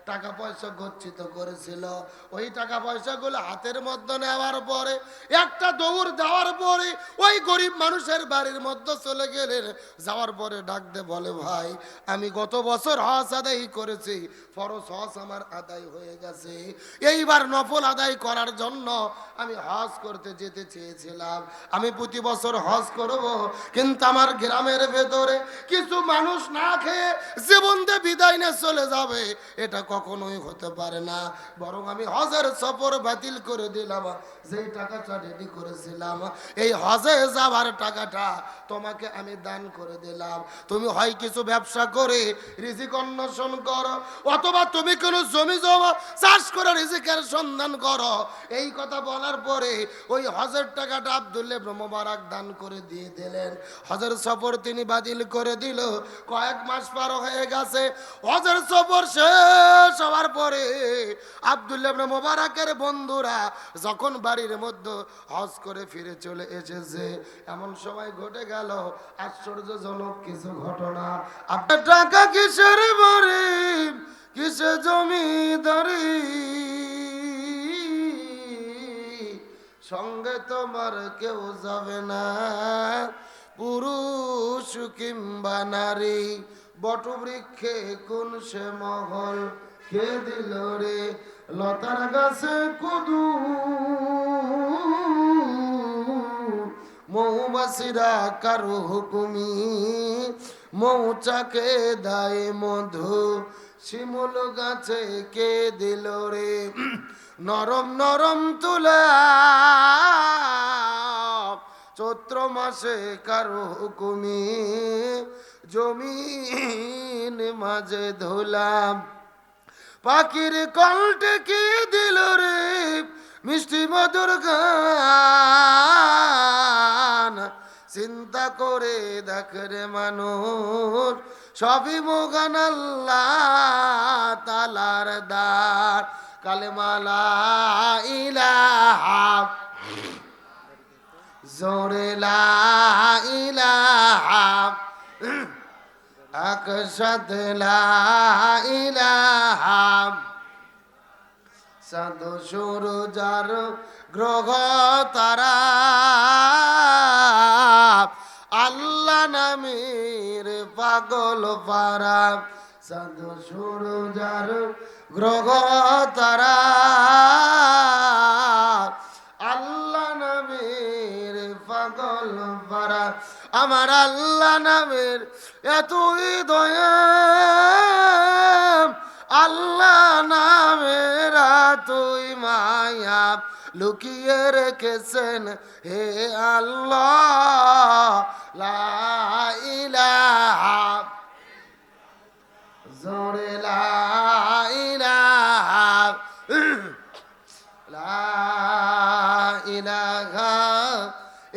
টাকা পয়সা গচ্ছিত করেছিল। ওই টাকা পয়সাগুলো হাতের মধ্যে নেওয়ার পরে একটা দৌড় দেওয়ার পরে ওই গরিব মানুষের বাড়ির মধ্যে চলে গেলেন। যাওয়ার পরে ডাক দে বলে, ভাই আমি গত বছর হজ আদায় করেছি, ফরজ হজ আমার আদায় হয়ে গেছে, এইবার নফল আদায় করার জন্য আমি হজ করতে যেতে চেয়েছিলাম। আমি প্রতি বছর হজ করব, কিন্তু আমার গ্রামের ভেতরে কিছু মানুষ না খেয়ে জীবন দিয়ে বিদায় নিয়ে চলে যাবে, এটা কখনোই হতে পারে না। বরং আমি হজের সফর বাতিল করে দিলাম। যেই টাকাটা রেডি করেছিলাম, এই হজে যাওয়ার টাকাটা তোমাকে আমি দান করে দিলাম। তুমি হয় কিছু ব্যবসা করে রিজিক অন্বেষণ করো, অথবা তুমি কোনো জমি জমা চাষ করে রিজিকের সন্ধান করো। এই কথা বলার পরে ওই হজের টাকাটা আব্দুল্লাহ ইবনে মুবারক দান করে দিয়ে দিলেন। হজের সফর তিনি বাতিল করে দিল। কয়েক মাস পার হয়ে গেছে। হজের সফর শেষ হওয়ার পরে আব্দুল্লাহ ইবনে মুবারকের বন্ধুরা যখন বাড়ির মধ্যে হজ করে ফিরে চলে এসেছে, এমন সময় ঘটে গেল আশ্চর্যজনক কিছু ঘটনা। আপনার টাকা কিসের বাড়ি, কিসে জমিদারি, সঙ্গে তোমার কেউ যাবে না, পুরুষ কিংবা নারী, বটবৃক্ষে কোন সে মহল, কে দিল রে লতার গাছে কুদু, মৌমাছিরা কারো হুকুমি, মৌচাকে দায় মধু, শিমুল গাছে কে দিল রে নরম নরম তুলা, চৈত্র মাসে কারো হুকুমি, জমিন মাঝে ধুলাম, পাখির কণ্ঠে কে দিল রে মিষ্টি মধুর গান, চিন্তা করে দেখ রে মানুষ, সবই মোগান আল্লাহ তাআলার দান। কালেমা লা ইলাহা, জোরে লা ইলাহা, একসাথে লা ইলাহা, সাধু সূরজার গ্রহ তারা, আল্লাহ নামের পাগল পারা, সাধু সূরজার গ্রহ তারা, আল্লাহ নামের পাগল পারা। আমার আল্লাহ নামের এতই দয়া, আল্লাহ নামের এতই মায়া, লুকিয়ে রেখেছেন হে আল্লাহ লা ইলাহা, জোরে লা ইলাহা, লা ইলাহা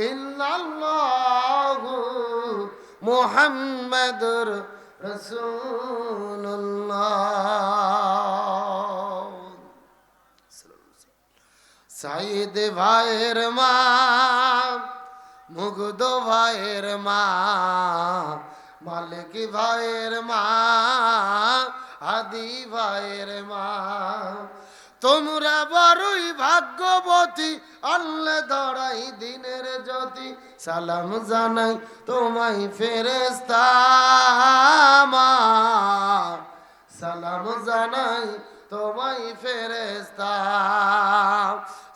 ইল্লাল্লাহু মুহাম্মাদুর রাসূলুল্লাহ। সাইদ ভাইয়ের মা, মুগ্ধ ভাইয়ের মা, মালিক ভাইয়ের মা, আদি ভাইয়ের মা, তোমরা বড়ই ভাগ্যবতী, আল্লাহ ধরাই দিনের জ্যোতি, সালাম জানাই তোমায় ফেরেশতা, সালাম জানাই তোমায় ফেরেশতা।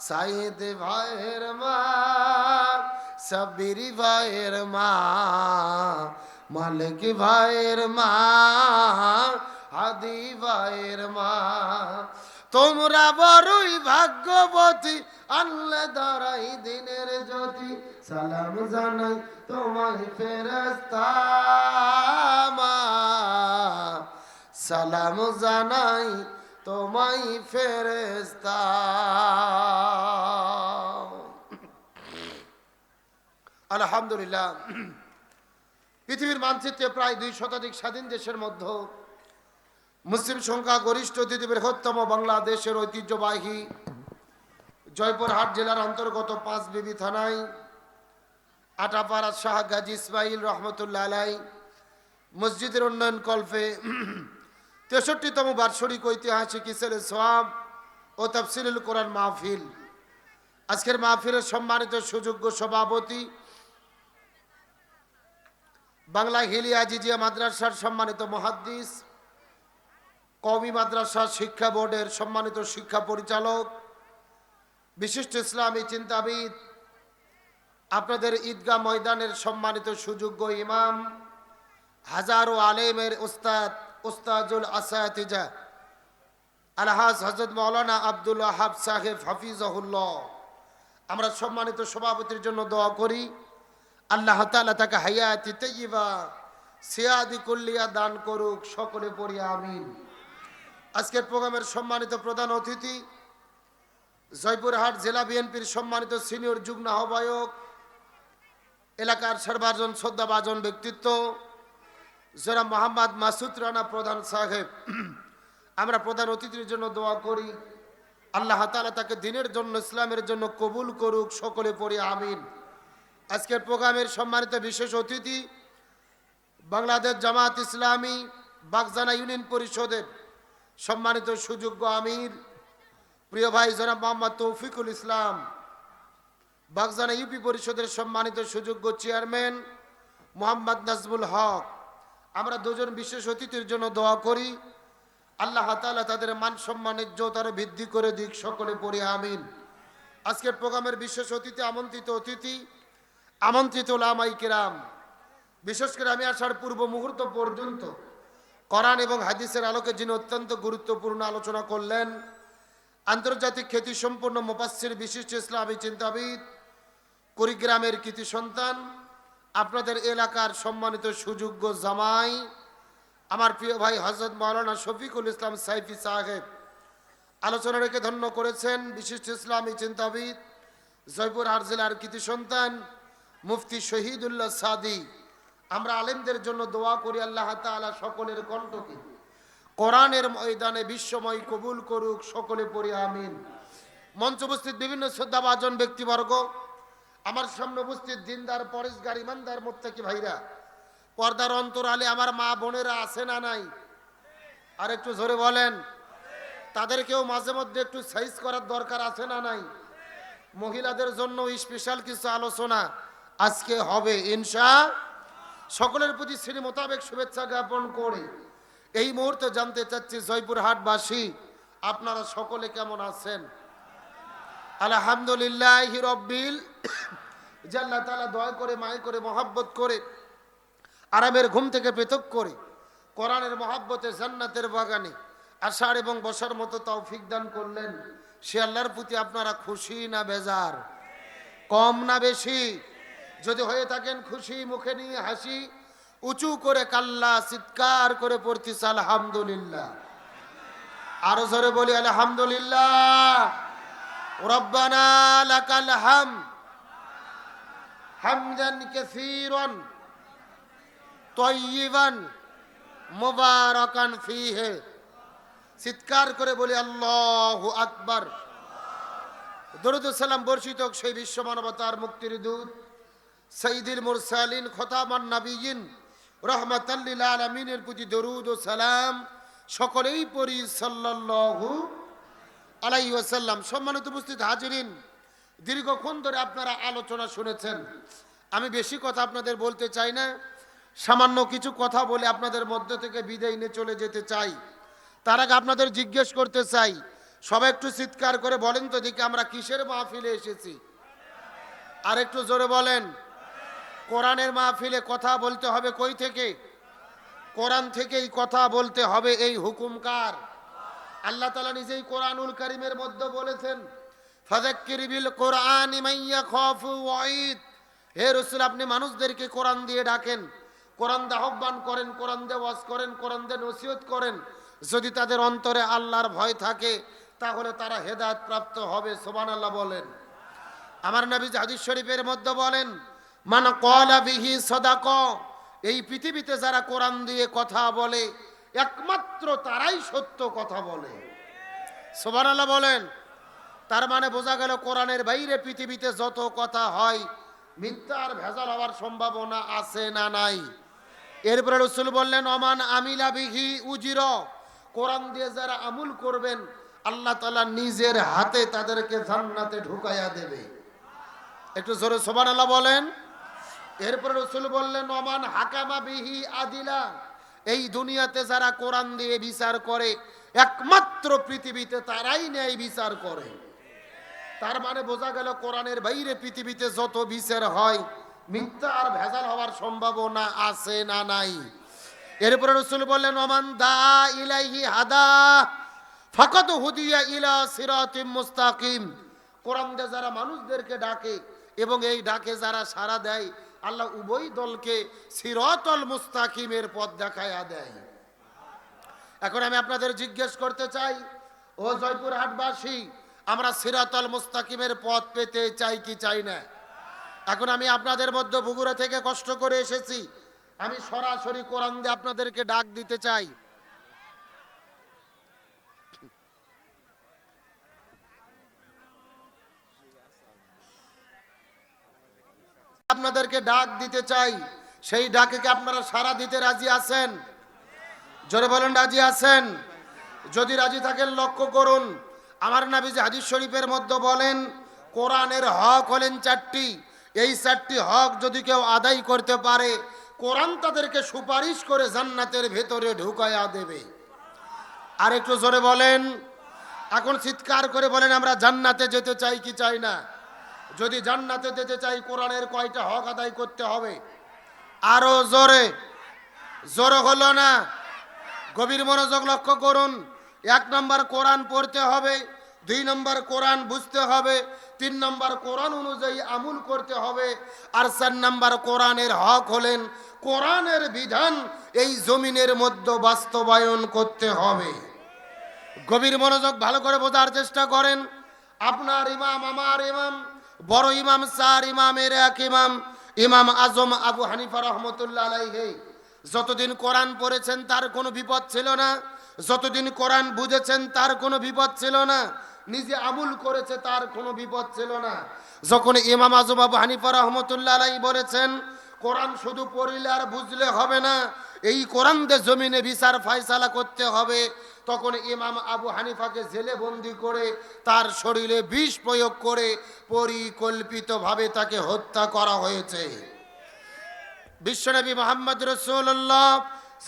সাইদ ভাইয়ের মা, সাব্বির ভাইয়ের মা, মালিক ভাইয়ের মা, আদি ভাইয়ের মা, তোমরা বড়ই ভাগ্যবতী, আল্লাহ ধরাই দিনের জ্যোতি, সালাম জানাই তোমায় ফেরেশতা, সালাম জানাই তোমায় ফেরেশতা। আলহামদুলিল্লাহ, পৃথিবীর মানচিত্রে প্রায় 2 শতাধিক স্বাধীন দেশের মধ্যে মুসলিম সংখ্যা গরিষ্ঠ তৃতীয় বৃহত্তম বাংলাদেশের ঐতিহ্যবাহী জয়পুরহাট জেলার অন্তর্গত পাঁচবিবি থানায় আটাপাড়া শাহ গাজী ইসমাইল রহমতুল্লাহ আলাই মসজিদের উন্নয়ন কল্পে 63তম বার্ষিক ঐতিহাসিক ইসের সোয়াব ও তাফসিরুল কোরআন মাহফিল। আজকের মাহফিলের সম্মানিত সুযোগ্য সভাপতি, বাংলা হিলি আজিজিয়া মাদ্রাসার সম্মানিত মুহাদ্দিস, কওমি মাদ্রাসা শিক্ষা বোর্ডের সম্মানিত শিক্ষা পরিচালক, বিশিষ্ট ইসলামী চিন্তাবিদ, আপনাদের ঈদগাহ ময়দানের সম্মানিত সুযোগ্য ইমাম, হাজারো আলেমের উস্তাদ, উস্তাজুল আসাতিজা আলহাজ হযরত মাওলানা আব্দুল ওয়াহাব সাহেব হাফিজাহুল্লাহ, আমরা সম্মানিত সভাপতির জন্য দোয়া করি আল্লাহ তাআলা তাকে হায়াতি তাইয়্যিবা সিয়াদি কুল্লিয়া দান করুক, সকলে পড়ি আমিন। আজকের প্রোগ্রামের সম্মানিত প্রধান অতিথি, জয়পুরহাট জেলা বিএনপির সম্মানিত সিনিয়র যুগ্ম আহ্বায়ক, এলাকার সর্বজন শ্রদ্ধাভাজন ব্যক্তিত্ব জনাব মোহাম্মদ মাসুদ রানা প্রধান সাহেব, আমরা প্রধান অতিথির জন্য দোয়া করি আল্লাহ তাআলা তাকে দিনের জন্য, ইসলামের জন্য কবুল করুক, সকলে পড়ি আমিন। আজকের প্রোগ্রামের সম্মানিত বিশেষ অতিথি, বাংলাদেশ জামাত ইসলামী বাগজানা ইউনিয়ন পরিষদের সম্মানিত সুযোগ্য আমির, প্রিয় ভাই জনাব মোহাম্মদ তৌফিকুল ইসলাম, বাগজানা ইউপি পরিষদের সম্মানিত সুযোগ্য চেয়ারম্যান মোহাম্মদ নাজমুল হক, আমরা দুজন বিশেষ অতিথির জন্য দোয়া করি আল্লাহ তাআলা তাদের মান সম্মান ইজ্জত আরো বৃদ্ধি করে দিক, সকলে পড়ি আমিন। আজকের প্রোগ্রামের বিশেষ অতিথি, আমন্ত্রিত অতিথি, আমন্ত্রিত উলামায়ে কেরাম, বিশেষ করে আমি আসার পূর্ব মুহূর্ত পর্যন্ত কোরআন এবং হাদিসের আলোকে যিনি অত্যন্ত গুরুত্বপূর্ণ আলোচনা করলেন, আন্তর্জাতিক খ্যাতি সম্পন্ন মুফাসসির, বিশিষ্ট ইসলামী চিন্তাবিদ, কুড়িগ্রামের কৃতি সন্তান, আপনাদের এলাকার সম্মানিত সুযোগ্য জামাই, আমার প্রিয় ভাই হযরত মাওলানা শফিকুল ইসলাম সাইফি সাহেব আলোচনা রেখে ধন্য করেছেন, বিশিষ্ট ইসলামী চিন্তাবিদ, জয়পুরহাট জেলার কৃতি সন্তান মুফতি শহীদুল্লাহ সাদি, আমরা আলেমদের জন্য দোয়া করি আল্লাহ তাআলা সকলের কণ্ঠকে কোরআনের ময়দানে বিশ্বময় কবুল করুক, সকলে পড়ি আমিন। মঞ্চ উপস্থিত বিভিন্ন শ্রদ্ধাভাজন ব্যক্তিবর্গ, আমার সামনে উপস্থিত দিনদার, পরেশগার, ইমানদার, মুত্তাকি ভাইরা, পর্দার অন্তরালে আমার মা বোনেরা আছে না নাই? আর একটু জোরে বলেন। তাদেরকেও মাঝে মধ্যে একটু সাইজ করার দরকার আছে না নাই? মহিলাদের জন্য স্পেশাল কিছু আলোচনা আজকে হবে ইনশাআল্লাহ। সকলের প্রতি শ্রী মোতাবেক শুভেচ্ছা জ্ঞাপন করে এই মুহূর্তে জানতে চাচ্ছি, জয়পুরহাটবাসী আপনারা সকলে কেমন আছেন? আলহামদুলিল্লাহি রাব্বিল যে আল্লাহ তাআলা দয়া করে, মায় করে, মহব্বত করে, আরামের ঘুম থেকে পৃথক করে কোরআনের মহব্বতে জান্নাতের বাগানে আসার এবং বসার মতো তৌফিক দান করলেন, সে আল্লাহর প্রতি আপনারা খুশি না বেজার? কম না বেশি? যদি হয়ে থাকেন খুশি, মুখে নিয়ে হাসি উঁচু করে কাল্লা চিৎকার করে পড়তেছে আলহামদুলিল্লাহ। আরো জোরে বলি আলহামদুলিল্লাহ। রব্বানা লাকাল হামদ হামদান কাসীরান তয়্যিবান মুবারাকান ফীহি, চিৎকার করে বলি আল্লাহু আকবার। দরুদ ও সালাম বর্ষিত হোক সেই বিশ্ব মানবতার মুক্তির দূত সাইয়্যিদুল মুরসালিন খতামান নবিয়্যিন রাহমাতাল লিল আলামিনের প্রতি দরুদ ও সালাম সকলেই পড়ি সাল্লাল্লাহু আলাইহি ওয়াসাল্লাম। সম্মানিত উপস্থিত হাজিরিন, দীর্ঘক্ষণ ধরে আপনারা আলোচনা শুনেছেন, আমি বেশি কথা আপনাদের বলতে চাই না, সামান্য কিছু কথা বলে আপনাদের মধ্য থেকে বিদায় নিয়ে চলে যেতে চাই। তার আগে আপনাদের জিজ্ঞেস করতে চাই, সবাই একটু চিৎকার করে বলেন তো দেখি আমরা কিসের মাহফিলে এসেছি? আর একটু জোরে বলেন। কোরআনের মাহফিলে কথা বলতে হবে কই থেকে? কোরআন থেকেই কথা বলতে হবে, এই হুকুম কার? আল্লাহ তাআলা নিজেই কোরআনুল কারীমের মধ্যে বলেছেন, ফাযাক্কির বিল কোরআনি মান ইয়াখাফু ওয়াঈদ, হে রাসূল আপনি মানুষদেরকে কোরআন দিয়ে ডাকেন, কোরআন দিয়ে আহ্বান করেন, কোরআন দিয়ে ওয়াজ করেন, কোরআন দিয়ে নসিহত করেন। যদি তাদের অন্তরে আল্লাহর ভয় থাকে তাহলে তারা হেদায়েত প্রাপ্ত হবে। সুবহানাল্লাহ বলেন। আমার নবী হাদিস শরীফের মধ্যে বলেন, মান ক্বালা বিহি সাদাকা, এই পৃথিবীতে যারা কোরআন দিয়ে কথা বলে একমাত্র তারাই সত্য কথা বলে। সুবহানাল্লাহ বলেন। তার মানে বোঝা গেল কোরআনের বাইরে পৃথিবীতে যত কথা হয় মিথ্যার ভেজাল হওয়ার সম্ভাবনা আছে না নাই? এরপরে রাসূল বললেন, ওমান আমিলা বিহি উজির, কোরআন দিয়ে যারা আমল করবেন আল্লাহ তাআলা নিজের হাতে তাদেরকে জান্নাতে ঢুকাইয়া দেবে। একটু জোরে সুবহানাল্লাহ বলেন। এরপরে রাসূল বললেন ওমান হাকামা বিহি আদিলা, এই দুনিয়াতে যারা কোরআন দিয়ে বিচার করে একমাত্র পৃথিবীতে তারাই ন্যায় বিচার করে। তার মানে বোঝা গেল কোরআনের বাইরে পৃথিবীতে যত বিচার হয় মিথ্যা আর ভেজাল হওয়ার সম্ভাবনা আছে না নাই? এরপরে রাসূল বললেন ওমান দা ইলাইহি হাদা ফাকাদ হুদিয়া ইলা সিরাতিম মুস্তাকিম, কোরআন দিয়ে যারা মানুষদেরকে ডাকে এবং এই ডাকে যারা সাড়া দেয় আল্লাহ উভয় দলকে সিরাতুল মুস্তাকিমের পথ দেখায়া দেয়। এখন আমি আপনাদের জিজ্ঞেস করতে চাই, ও জয়পুরহাটবাসী, আমরা সিরাতুল মুস্তাকিমের পথ পেতে চাই কি চাই না? এখন আমি আপনাদের মধ্যে বগুড়া থেকে কষ্ট করে এসেছি, আমি সরাসরি কোরআন দিয়ে আপনাদেরকে ডাক দিতে চাই। আপনাদেরকে ডাক দিতে চাই, সেই ডাকে কি আপনারা সাড়া দিতে রাজি আছেন? জোরে বলেন রাজি আছেন? যদি রাজি থাকেন লক্ষ্য করুন, আমার নবীজি হাদিস শরীফের মধ্যে বলেন কোরআনের হক হলেন চারটি, এই চারটি হক যদি কেউ আদায় করতে পারে কোরআন তাদেরকে সুপারিশ করে জান্নাতের ভেতরে ঢুকায়া দেবে। আর একটু জোরে বলেন, এখন চিৎকার করে বলেন আমরা জান্নাতে যেতে চাই কি চাই না? যদি জান্নাতে যেতে চাই কোরআনের কয়টা হক আদায় করতে হবে? আরো জোরে, জোরে হলো না, গভীর মনোযোগ লক্ষ্য করুন। 1 নম্বর কোরআন পড়তে হবে, 2 নম্বর কোরআন বুঝতে হবে, 3 নম্বর কোরআন অনুযায়ী আমল করতে হবে, আর 4 নম্বর কোরআনের হক হলেন কোরআনের বিধান এই জমিনের মধ্যে বাস্তবায়ন করতে হবে। গভীর মনোযোগ ভালো করে বোঝার চেষ্টা করেন। আপনার ইমাম, আমার ইমাম, বড় ইমাম, 4 ইমামের এক ইমাম, ইমাম আজম আবু হানিফা রহমতুল্লাহ আলাইহি যতদিন কোরআন পড়েছেন তার কোনো বিপদ ছিল না, যতদিন কোরআন বুঝেছেন তার কোনো বিপদ ছিল না, নিজে আমল করেছে তার কোনো বিপদ ছিল না। যখন ইমাম আজম আবু হানিফা রহমতুল্লাহ আলাইহি বলেছেন কোরআন শুধু পড়লে আর বুঝলে হবে না, এই কোরআন দিয়ে জমিনে বিচার ফয়সালা করতে হবে, তখন ইমাম আবু হানিফাকে জেলে বন্দি করে তার শরীরে বিষ প্রয়োগ করে পরিকল্পিতভাবে তাকে হত্যা করা হয়েছে। বিশ্বনবী মুহাম্মদ রাসূলুল্লাহ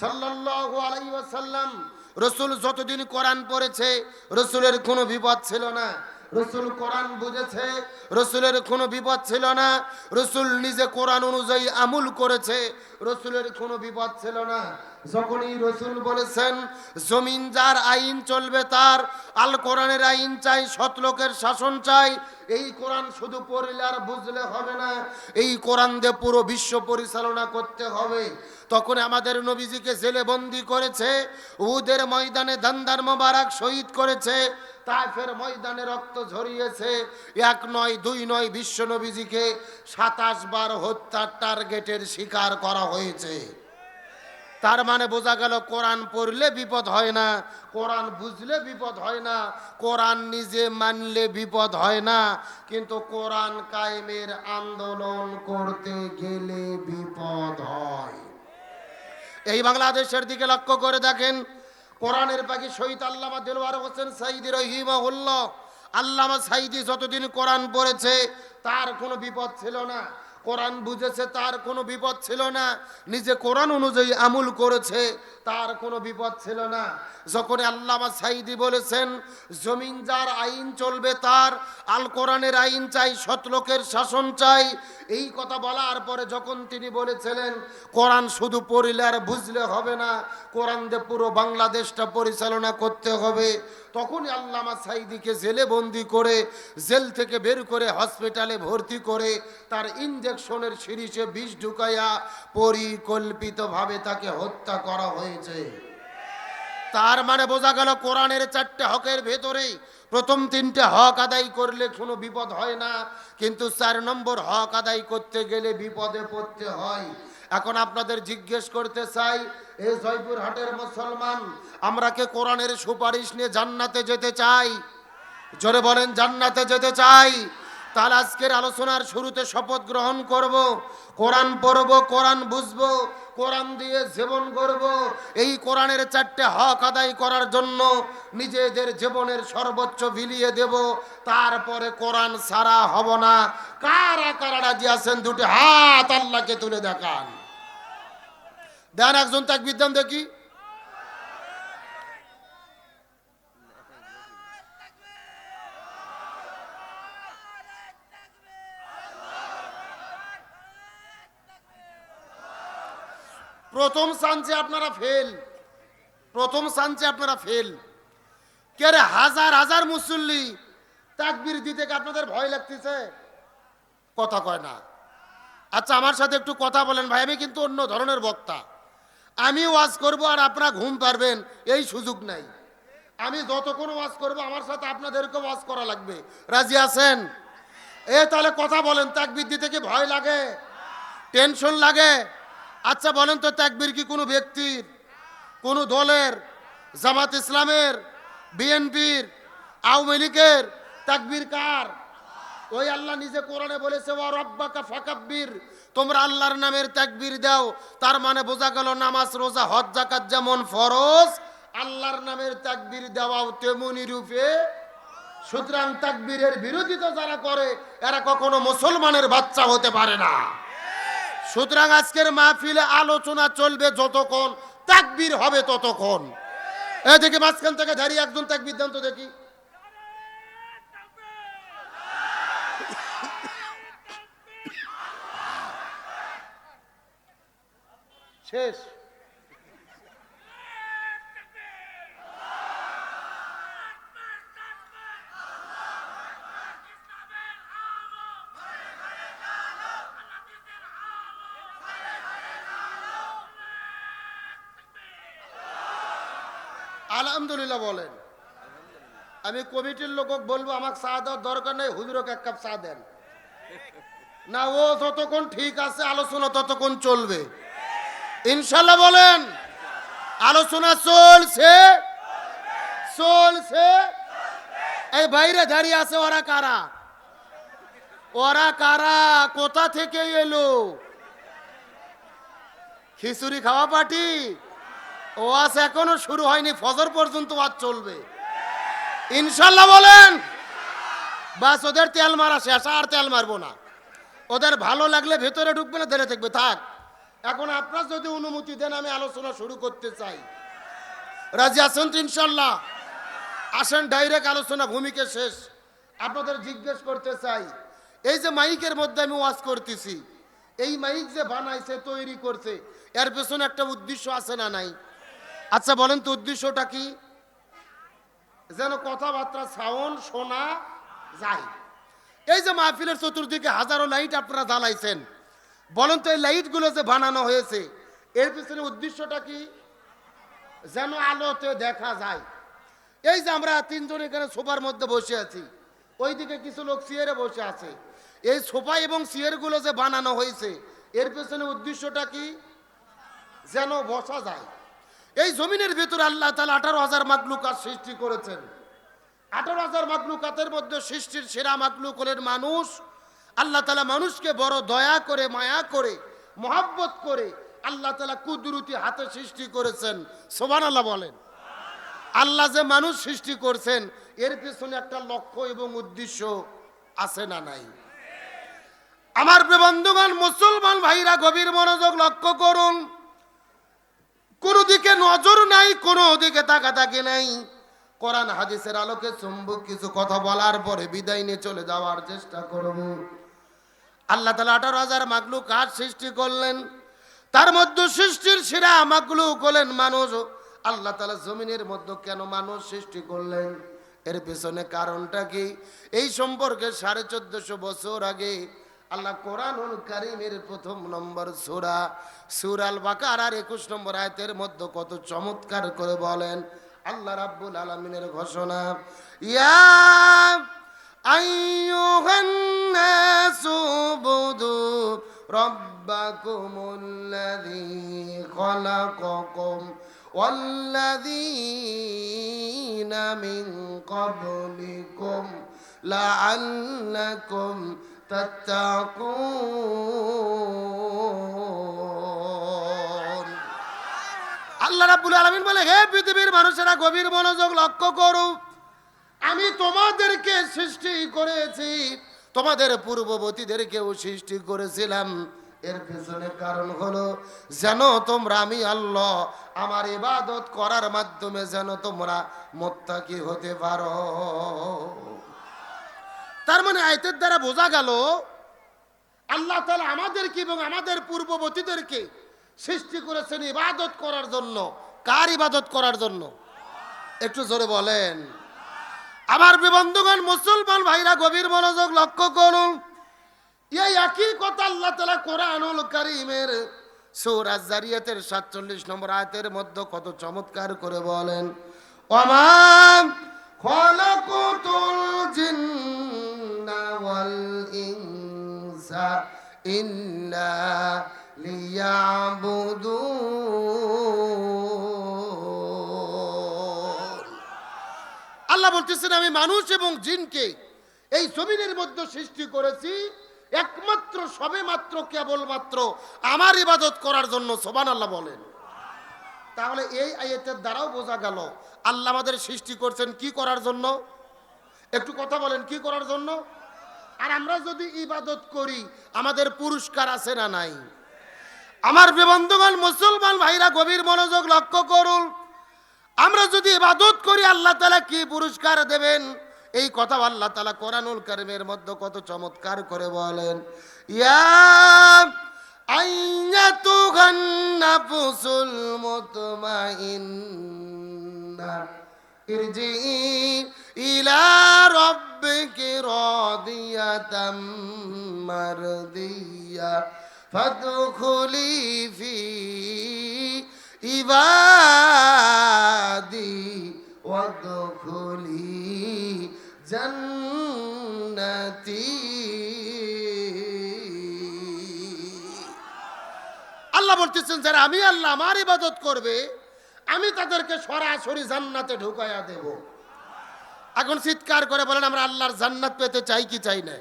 সাল্লাল্লাহু আলাইহি ওয়াসাল্লাম, রাসূল যতদিন কোরআন পড়েছে রাসূলের কোনো বিপদ ছিল না, রাসূল কোরআন বুঝেছে, রাসূলের কোনো বিপদ ছিল না, রাসূল নিজে কোরআন অনুযায়ী আমল করেছে, রাসূলের কোনো বিপদ ছিল না। যখনই রাসূল বলেছেন জমিন যার আইন চলবে তার, আল কোরআনের আইন চাই, সৎ লোকের শাসন চাই, এই কোরআন শুধু পড়লে আর বুঝলে হবে না, এই কোরআন দিয়ে পুরো বিশ্ব পরিচালনা করতে হবে, তখন আমাদের নবীজিকে জেলে বন্দি করেছে, উহুদের ময়দানে দান্দার মোবারক শহীদ করেছে, তায়েফের ময়দানে রক্ত ঝরিয়েছে, 1 নয় 2 নয়, বিশ্ব নবীজিকে 27 বার হত্যার টার্গেটের শিকার করা হয়েছে। তার মানে বোঝা গেল কোরআন পড়লে বিপদ হয় না, কোরআন বুঝলে বিপদ হয় না, কোরআন নিজে মানলে বিপদ হয় না, কিন্তু কোরআন কায়েমের আন্দোলন করতে গেলে বিপদ হয়। এই বাংলাদেশের দিকে লক্ষ্য করে দেখেন, কোরআনের পাখি শহীদ আল্লামা দেলোয়ার হোসেন সাইদি রহিমাহুল্লাহ, আল্লামা সাইদি যতদিন কোরআন পড়েছে তার কোনো বিপদ ছিল না, কোরআন বুঝেছে তার কোনো বিপদ ছিল না, নিজে কোরআন অনুযায়ী আমল করেছে তার কোনো বিপদ ছিল না। যখন আল্লামা সাইদি বলেছেন জমিন যার আইন চলবে তার, আল কোরআনের আইন চাই, সৎ লোকের শাসন চাই, এই কথা বলার পরে যখন তিনি বলেছিলেন কোরআন শুধু পড়লে আর বুঝলে হবে না, কোরআন দিয়ে পুরো বাংলাদেশটা পরিচালনা করতে হবে, তখনই আল্লামা সাইদিকে জেলে বন্দি করে, জেল থেকে বের করে হসপিটালে ভর্তি করে তার ইনজেকশনের সিরিজে বিষ ঢুকাইয়া পরিকল্পিতভাবে তাকে হত্যা করা হয়েছে। তার মানে বোঝা গেল কোরআনের 4টে হকের ভেতরে প্রথম 3টে হক আদায় করলে কোনো বিপদ হয় না, কিন্তু 4 নম্বর হক আদায় করতে গেলে বিপদে পড়তে হয়। এখন আপনাদের জিজ্ঞেস করতে চাই, এই জয়পুরহাটের মুসলমান, আমরা কে কোরআনের সুপারিশ নিয়ে জান্নাতে যেতে চাই? জোরে বলেন জান্নাতে যেতে চাই। তাহলে আজকের আলোচনার শুরুতে শপথ গ্রহণ করব, কোরআন পড়ব, কোরআন বুঝবো, কোরআন দিয়ে জীবন গড়ব। এই কোরআনের 4টে হক আদায় করার জন্য নিজেদের জীবনের সর্বোচ্চ বিলিয়ে দেব, তারপরে কোরআন ছাড়া হব না। কারা কারা রাজি আছেন দুটি হাত আল্লাহকে তুলে দেখান। দেন একজন তাকবীর দেন দেখি। প্রথম চান্সে আপনারা ফেল, প্রথম চান্সে আপনারা ফেল। কে রে, হাজার হাজার মুসল্লি তাকবীর দিতে কি আপনাদের ভয় লাগতেছে? কথা কয় না। আচ্ছা আমার সাথে একটু কথা বলেন ভাই, আমি কিন্তু অন্য ধরনের বক্তা। আমি ওয়াজ করব আর আপনারা ঘুম পারবেন এই সুযোগ নাই। আমি যতক্ষণ ওয়াজ করব আমার সাথে আপনাদেরকে ওয়াজ করা লাগবে। রাজি আছেন? তাহলে কথা বলেন, তাকবীর দিতে কি ভয় লাগে, টেনশন লাগে? আচ্ছা বলেন তো, তাকবীর কি কোনো ব্যক্তির, কোনো দলের, জামাত ইসলামের, বিএনপির, আওয়ামী লীগের? তাকবীর কার? ওই আল্লাহ নিজে কোরআনে বলেছে ওয়া রাব্বাকা ফাকাব্বির, তোমরা আল্লাহর নামের তাকবীর দাও। তার মানে বোঝা গেল নামাজ রোজা হজ যাকাত যেমন ফরজ, আল্লাহর নামের তাকবীর দেওয়াও তেমনি রূপে। সুতরাং তাকবীরের বিরোধিতা যারা করে এরা কখনো মুসলমানের বাচ্চা হতে পারে না। সুতরাং আজকের মাহফিলে আলোচনা চলবে যতক্ষণ, তাকবীর হবে ততক্ষণ। দেখি মাঝখান থেকে দাঁড়িয়ে একজন তাকবীর দেন তো দেখি। শেষ। আলহামদুলিল্লাহ বলেন। আমি কমিটির লোক বলবো আমাকে চা দেওয়ার দরকার নেই, হুজুরকে এক কাপ চা দেন না। ও যতক্ষণ ঠিক আছে আলোচনা ততক্ষণ চলবে ইনশাল্লাহ। বলেন আলোচনা চলছে চলছে। এই বাইরে দাঁড়িয়ে আছে ওরা কারা? ওরা কারা? কোথা থেকে এলো? খিচুড়ি খাওয়া পার্টি? ওয়াজ এখনো শুরু হয়নি, ফজর পর্যন্ত ওয়াজ চলবে ইনশাল্লাহ। বলেন বাস ওদের তেল মারা শেষ, আর তেল মারবো না। ওদের ভালো লাগলে ভেতরে ঢুকবে না, ধরে থাকবে থাক। এখন আপনার যদি অনুমতি দেন আমি আলোচনা শুরু করতে চাই। রাজি আছেন তো ইনশাল্লাহ? আসেন ডাইরেক্ট আলোচনা, ভূমিকা শেষ। আপনাদের জিজ্ঞেস করতে চাই, এই যে মাইকের মধ্যে আমি ওয়াজ করতেছি, এই মাইক যে বানাইছে তৈরি করছে এর পেছনে একটা উদ্দেশ্য আছে না নাই? আচ্ছা বলেন তো উদ্দেশ্যটা কি? যেন কথাবার্তা সাউন্ড শোনা যায়। এই যে মাহফিলের চতুর্দিকে হাজারো লাইট আপনারা জ্বালাইছেন, বলেন তো এই লাইটগুলো যে বানানো হয়েছে এর পিছনে উদ্দেশ্যটা কি? যেন আলোতে দেখা যায়। এই যে আমরা তিনজন এখানে সোফার মধ্যে বসে আছি, ওইদিকে কিছু লোক চেয়ারে বসে আছে। এই সোফা এবং চেয়ারগুলো যে বানানো হয়েছে এর পেছনে উদ্দেশ্যটা কি? যেন বসা যায়। এই জমিনের ভিতরে আল্লাহ তাআলা 18,000 মাখলুকাত সৃষ্টি করেছেন। 18,000 মাখলুকাতের মধ্যে সৃষ্টির সেরা মাখলুক হলেন মানুষ। আল্লাহ তাআলা মানুষকে বড় দয়া করে, মায়া করে, মহব্বত করে আল্লাহ তাআলা কুদরতি হাতে সৃষ্টি করেছেন। সুবহানাল্লাহ বলেন। আল্লাহ যে মানুষ সৃষ্টি করছেন এর পেছনে একটা লক্ষ্য এবং উদ্দেশ্য আছে না নাই? আমার প্রিয় বন্ধুগণ, মুসলমান ভাইরা গভীর মনোযোগ লক্ষ্য করুন। কোন দিকে নজর নাই, কোন দিকে তাকাতাকি নাই। কোরআন হাদিসের আলোকে চুম্বক কিছু কথা বলার পরে বিদায় নিয়ে চলে যাওয়ার চেষ্টা করব। আল্লাহ তাআলা 18,000 মাখলুকাত সৃষ্টি করলেন, তার মধ্যে সৃষ্টির সেরা মাখলুক হলেন মানুষ। আল্লাহ তাআলা জমিনের মধ্যে কেন মানুষ সৃষ্টি করলেন এর পেছনে কারণটা কি? এই সম্পর্কে 1450 বছর আগে আল্লাহ কোরআনুল কারীমের প্রথম নম্বর সূরা সূরাল বাকারার 21 নম্বর আয়াতের মধ্যে কত চমৎকার করে বলেন। আল্লাহ রাব্বুল আলামিনের ঘোষণা, ইয়া আইয়ুহান নাসু বুদু রাব্বাকুমুল্লাযী খালাকাকুম ওয়াল্লাযীনা মিন ক্বাবলিকুম আল্লাহ রাব্বুল আলামিন বলে, হে পৃথিবীর মানুষেরা গভীর মনোযোগ লক্ষ্য করো, আমি তোমাদেরকে সৃষ্টি করেছি, তোমাদের পূর্ববর্তীদেরকেও সৃষ্টি করেছিলাম। এর পেছনে কারণ হলো যেন তোমরা আমি আল্লাহ আমার ইবাদত করার মাধ্যমে যেন তোমরা মুত্তাকি হতে পারো। তার মানে আয়াতের দ্বারা বোঝা গেল আল্লাহ তাআলা আমাদেরকে এবং আমাদের পূর্ববর্তীদেরকে সৃষ্টি করেছেন ইবাদত করার জন্য। কার ইবাদত করার জন্য? একটু জোরে বলেন। আমার বন্ধুগণ, মুসলমান ভাইরা গভীর মনোযোগ লক্ষ্য করুন। এই একই কথা আল্লাহ তাআলা কোরআনুল কারীমের সূরা যারিয়াতের ৪৭ নম্বর আয়াতের মধ্যে কত চমৎকার করে বলেন, ওমা খালাকুতুল জিন্না ওয়াল ইনসা ইল্লা লিয়াবুদুন। আল্লাহ বলতেছেন আমি মানুষ এবং জিনকে এই জমিনের মধ্যে সৃষ্টি করেছি একমাত্র সবেমাত্র কেবলমাত্র আমার ইবাদত করার জন্য। সুবহানাল্লাহ বলেন। তাহলে এই আয়াতের দ্বারাও বোঝা গেল আল্লাহ আমাদের সৃষ্টি করছেন কি করার জন্য? একটু কথা বলেন, কি করার জন্য? আর আমরা যদি ইবাদত করি আমাদের পুরস্কার আছে না নাই? আমার বন্ধুগণ, মুসলমান ভাইরা গভীর মনোযোগ লক্ষ্য করুন। আমরা যদি ইবাদত করি আল্লাহ তাআলা কি পুরস্কার দেবেন এই কথা আল্লাহ তাআলা কোরআনুল কারীমের মধ্যে কত চমৎকার করে বলেন, ইয়া আইয়াতুহান নাফসুল মুতমাইন্না ইরজিই ইলা রাব্বিকি রাদিয়াতাম মারদিয়া ফাদখুলি ফি ইবাদি ওয়াদখুলি জান্নাতি। আল্লাহ বলতেছেন যারা আমি আল্লাহ আমার ইবাদত করবে আমি তাদেরকে সরাসরি জান্নাতে ঢুকাইয়া দেব। এখন চিৎকার করে বলেন আমরা আল্লাহর জান্নাত পেতে চাই কি চাই না?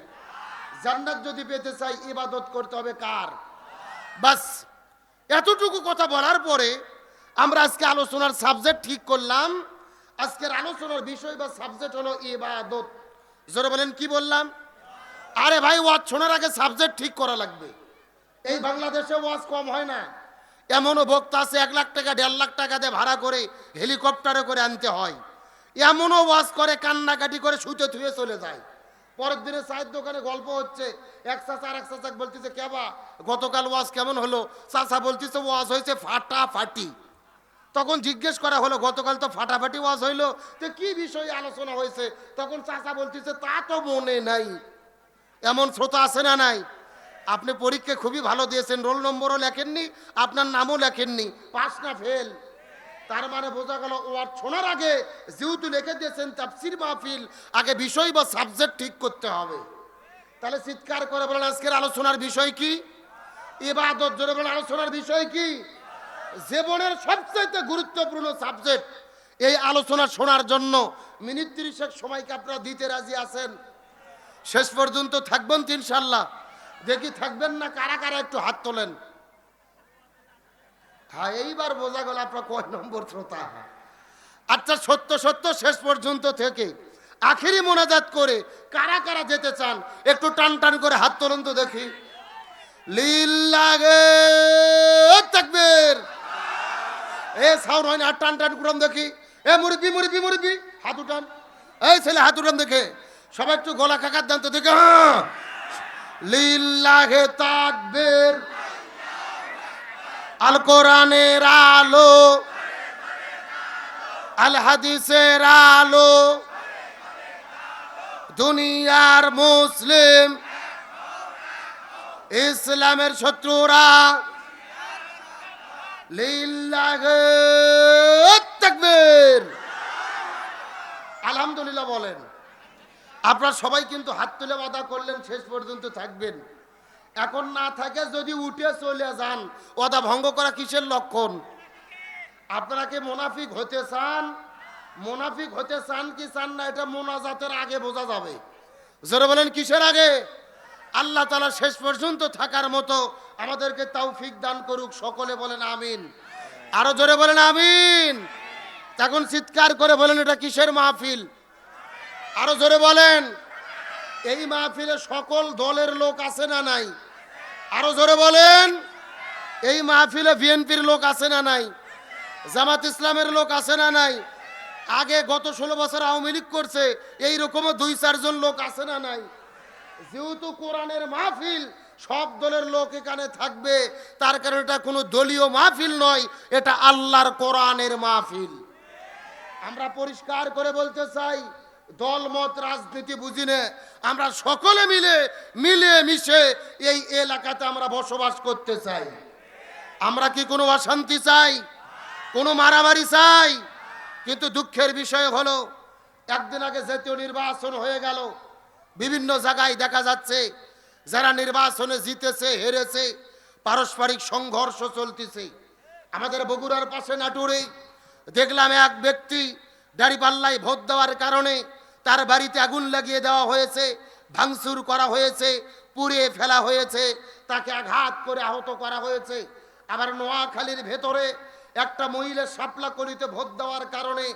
জান্নাত যদি পেতে চাই ইবাদত করতে হবে কার? বাস এতটুকু কথা বলার পরে আমরা আজকে আলোচনার সাবজেক্ট ঠিক করলাম। আজকের আলোচনার বিষয় বা সাবজেক্ট হলো ইবাদত। জোরে বলেন, কি বললাম? আরে ভাই, ওয়াজ শোনার আগে সাবজেক্ট ঠিক করা লাগবে। এই বাংলাদেশে ওয়াজ কম হয় না। এমনও বক্তা আছে 1 লাখ টাকা 1.5 লাখ টাকা দিয়ে ভাড়া করে হেলিকপ্টারে করে আনতে হয়। এমনও ওয়াজ করে কান্নাকাটি করে শুতে থুয়ে চলে যায়। পরের দিনে চায়ের দোকানে গল্প হচ্ছে, এক চাচা আর এক চাচা বলতেছে কেবা গতকাল ওয়াজ কেমন হলো? চাচা বলতেছে ওয়াজ হয়েছে ফাটাফাটি। তখন জিজ্ঞেস করা হলো গতকাল তো ফাটাফাটি ওয়াজ হইলো, তো কি বিষয়ে আলোচনা হয়েছে? তখন চাচা বলতেছে তা তো মনে নাই। এমন শ্রোতা আছে না নাই? আপনি পরীক্ষা খুবই ভালো দিয়েছেন, রোল নম্বরও লেখেননি, আপনার নামও লেখেননি, পাস না ফেল। তার মানে বোঝা গেল ওয়াজ শোনার আগে যেহেতু লিখে দিয়েছেন তাফসীর মাহফিল, আগে বিষয় বা সাবজেক্ট ঠিক করতে হবে। তাহলে চিৎকার করে বলেন আজকের আলোচনার বিষয় কি? ইবাদত। জোরে বলেন আলোচনার বিষয় কি? জীবনের সবচেয়ে গুরুত্বপূর্ণ সাবজেক্ট। এই আলোচনা শোনার জন্য মিনিট 30 সময়কে আপনারা দিতে রাজি আছেন? শেষ পর্যন্ত থাকবেন তো ইনশাআল্লাহ? দেখি থাকবেন না কারা কারা একটু হাত তোলেন। হ্যাঁ, এইবার বোঝা গেল আপনার কয় নম্বর শ্রোতা। আচ্ছা, সত্য সত্য শেষ পর্যন্ত থেকে আখেরি মোনাজাত করে কারা কারা যেতে চান একটু টান টান করে হাত তোলেন তো দেখি। লিল্লাহে তাকবীর। এ সাউন্ড হয় না, টান টান করুন দেখি। এ মুরব্বি মুরব্বি মুরব্বি হাত উঠান। এই ছেলে হাত উঠান দেখে। সবাই একটু গলা কাকার দেন তো দেখে। হ্যাঁ, লিল্লাহে তাকবীর। আল কোরআনের আলো, আল হাদিসের আলো, দুনিয়ার মুসলিম ইসলামের শত্রুরা লিল্লাহে তাকবীর। আলহামদুলিল্লাহ বলেন। আপনারা সবাই কিন্তু হাত তুলে ওয়াদা করলেন শেষ পর্যন্ত থাকবেন। এখন না থাকে যদি উঠে চলে যান, ওয়াদা ভঙ্গ করা কিসের লক্ষণ? আপনারা কি মুনাফিক হতে চান? মুনাফিক হতে চান কি চান না এটা মোনাজাতের আগে বোঝা যাবে। জোরে বলেন কিসের আগে? আল্লাহ তাআলা শেষ পর্যন্ত থাকার মতো আমাদেরকে তৌফিক দান করুক। সকলে বলেন আমিন। আরো জোরে বলেন আমিন। তখন চিৎকার করে বলেন এটা কিসের মাহফিল? আরো জোরে বলেন। এই মাহফিলে সকল দলের লোক আছে না নাই? আরো জোরে বলেন। এই মাহফিলে বিএনপির লোক আছে না নাই? জামাত ইসলামের লোক আছে না নাই? আগে গত 16 বছর আওয়ামী লীগ করছে, এইরকমও 2-4 জন লোক আছে না নাই? যেহেতু কোরআনের মাহফিল, সব দলের লোক এখানে থাকবে, তার কারণে এটা কোনো দলীয় মাহফিল নয়, এটা আল্লাহর কোরআনের মাহফিল। আমরা পরিষ্কার করে বলতে চাই, দলমত রাজনীতি বুঝি না, আমরা সকলে মিলে মিশে এই এলাকাতে আমরা বসবাস করতে চাই। আমরা কি কোনো অশান্তি চাই? কোনো মারামারি চাই? কিন্তু দুঃখের বিষয় হলো, একদিন আগে জাতীয় নির্বাচন হয়ে গেল, বিভিন্ন জায়গায় দেখা যাচ্ছে যারা নির্বাচনে জিতেছে হেরেছে, পারস্পরিক সংঘর্ষ চলতেছে। আমাদের বগুড়ার পাশে নাটোরে দেখলাম এক ব্যক্তি দাঁড়িপাল্লায় ভোট দেওয়ার কারণে তার বাড়িতে আগুন লাগিয়ে দেওয়া হয়েছে, ভাঙচুর করা হয়েছে, পুড়িয়ে ফেলা হয়েছে, তাকে আঘাত করে আহত করা হয়েছে। আবার নোয়াখালীর ভেতরে একটা মহিলা শাপলা কলিতে ভোট দেওয়ার কারণে